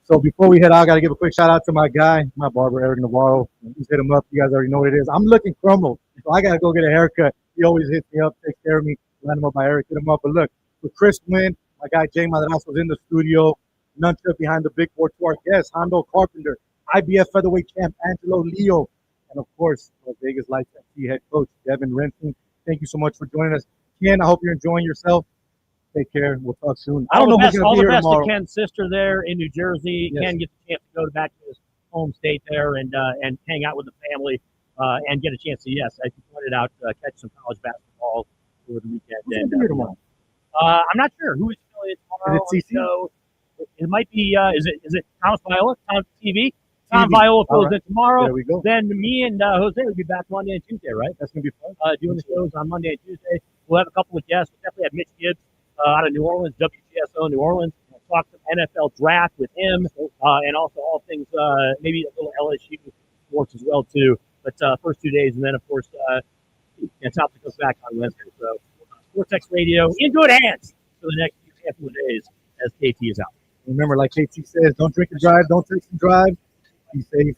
So before we head out, I got to give a quick shout out to my guy, my barber, Eric Navarro. He's hit him up. You guys already know what it is. I'm looking crumbled, so I got to go get a haircut. He always hits me up, takes care of me. Line him up by Eric, hit him up. But look, with Chris Winn, my guy Jay Madrazo was in the studio. Nunchuck behind the big board to our guest, Hondo Carpenter, IBF featherweight champ Angelo Leo, and of course, Las Vegas Lights FC head coach Devin Renton. Thank you so much for joining us. Ken, I hope you're enjoying yourself. Take care. We'll talk soon. I don't know who's going to be here tomorrow. All the best to Ken's sister there in New Jersey. Yes. Ken gets a chance to go back to his home state there and hang out with the family and get a chance to, yes, as you pointed out, catch some college basketball over the weekend. Who's here tomorrow? I'm not sure who is affiliated tomorrow. Is it CC? It might be. Is it Thomas Viola? Tom TV. Tom Viola fills in tomorrow. There we go. Then me and Jose will be back Monday and Tuesday, right? That's gonna be fun. Doing the shows on Monday and Tuesday. We'll have a couple of guests. We'll definitely have Mitch Gibbs out of New Orleans, WGSO New Orleans. We'll talk some NFL draft with him, and also all things, maybe a little LSU sports as well too. But first 2 days, and then of course, and Thompson comes back on Wednesday. So Sportex Radio in good hands for the next handful of days as KT is out. Remember, like KT says, don't drink and drive, don't take and drive. Be safe.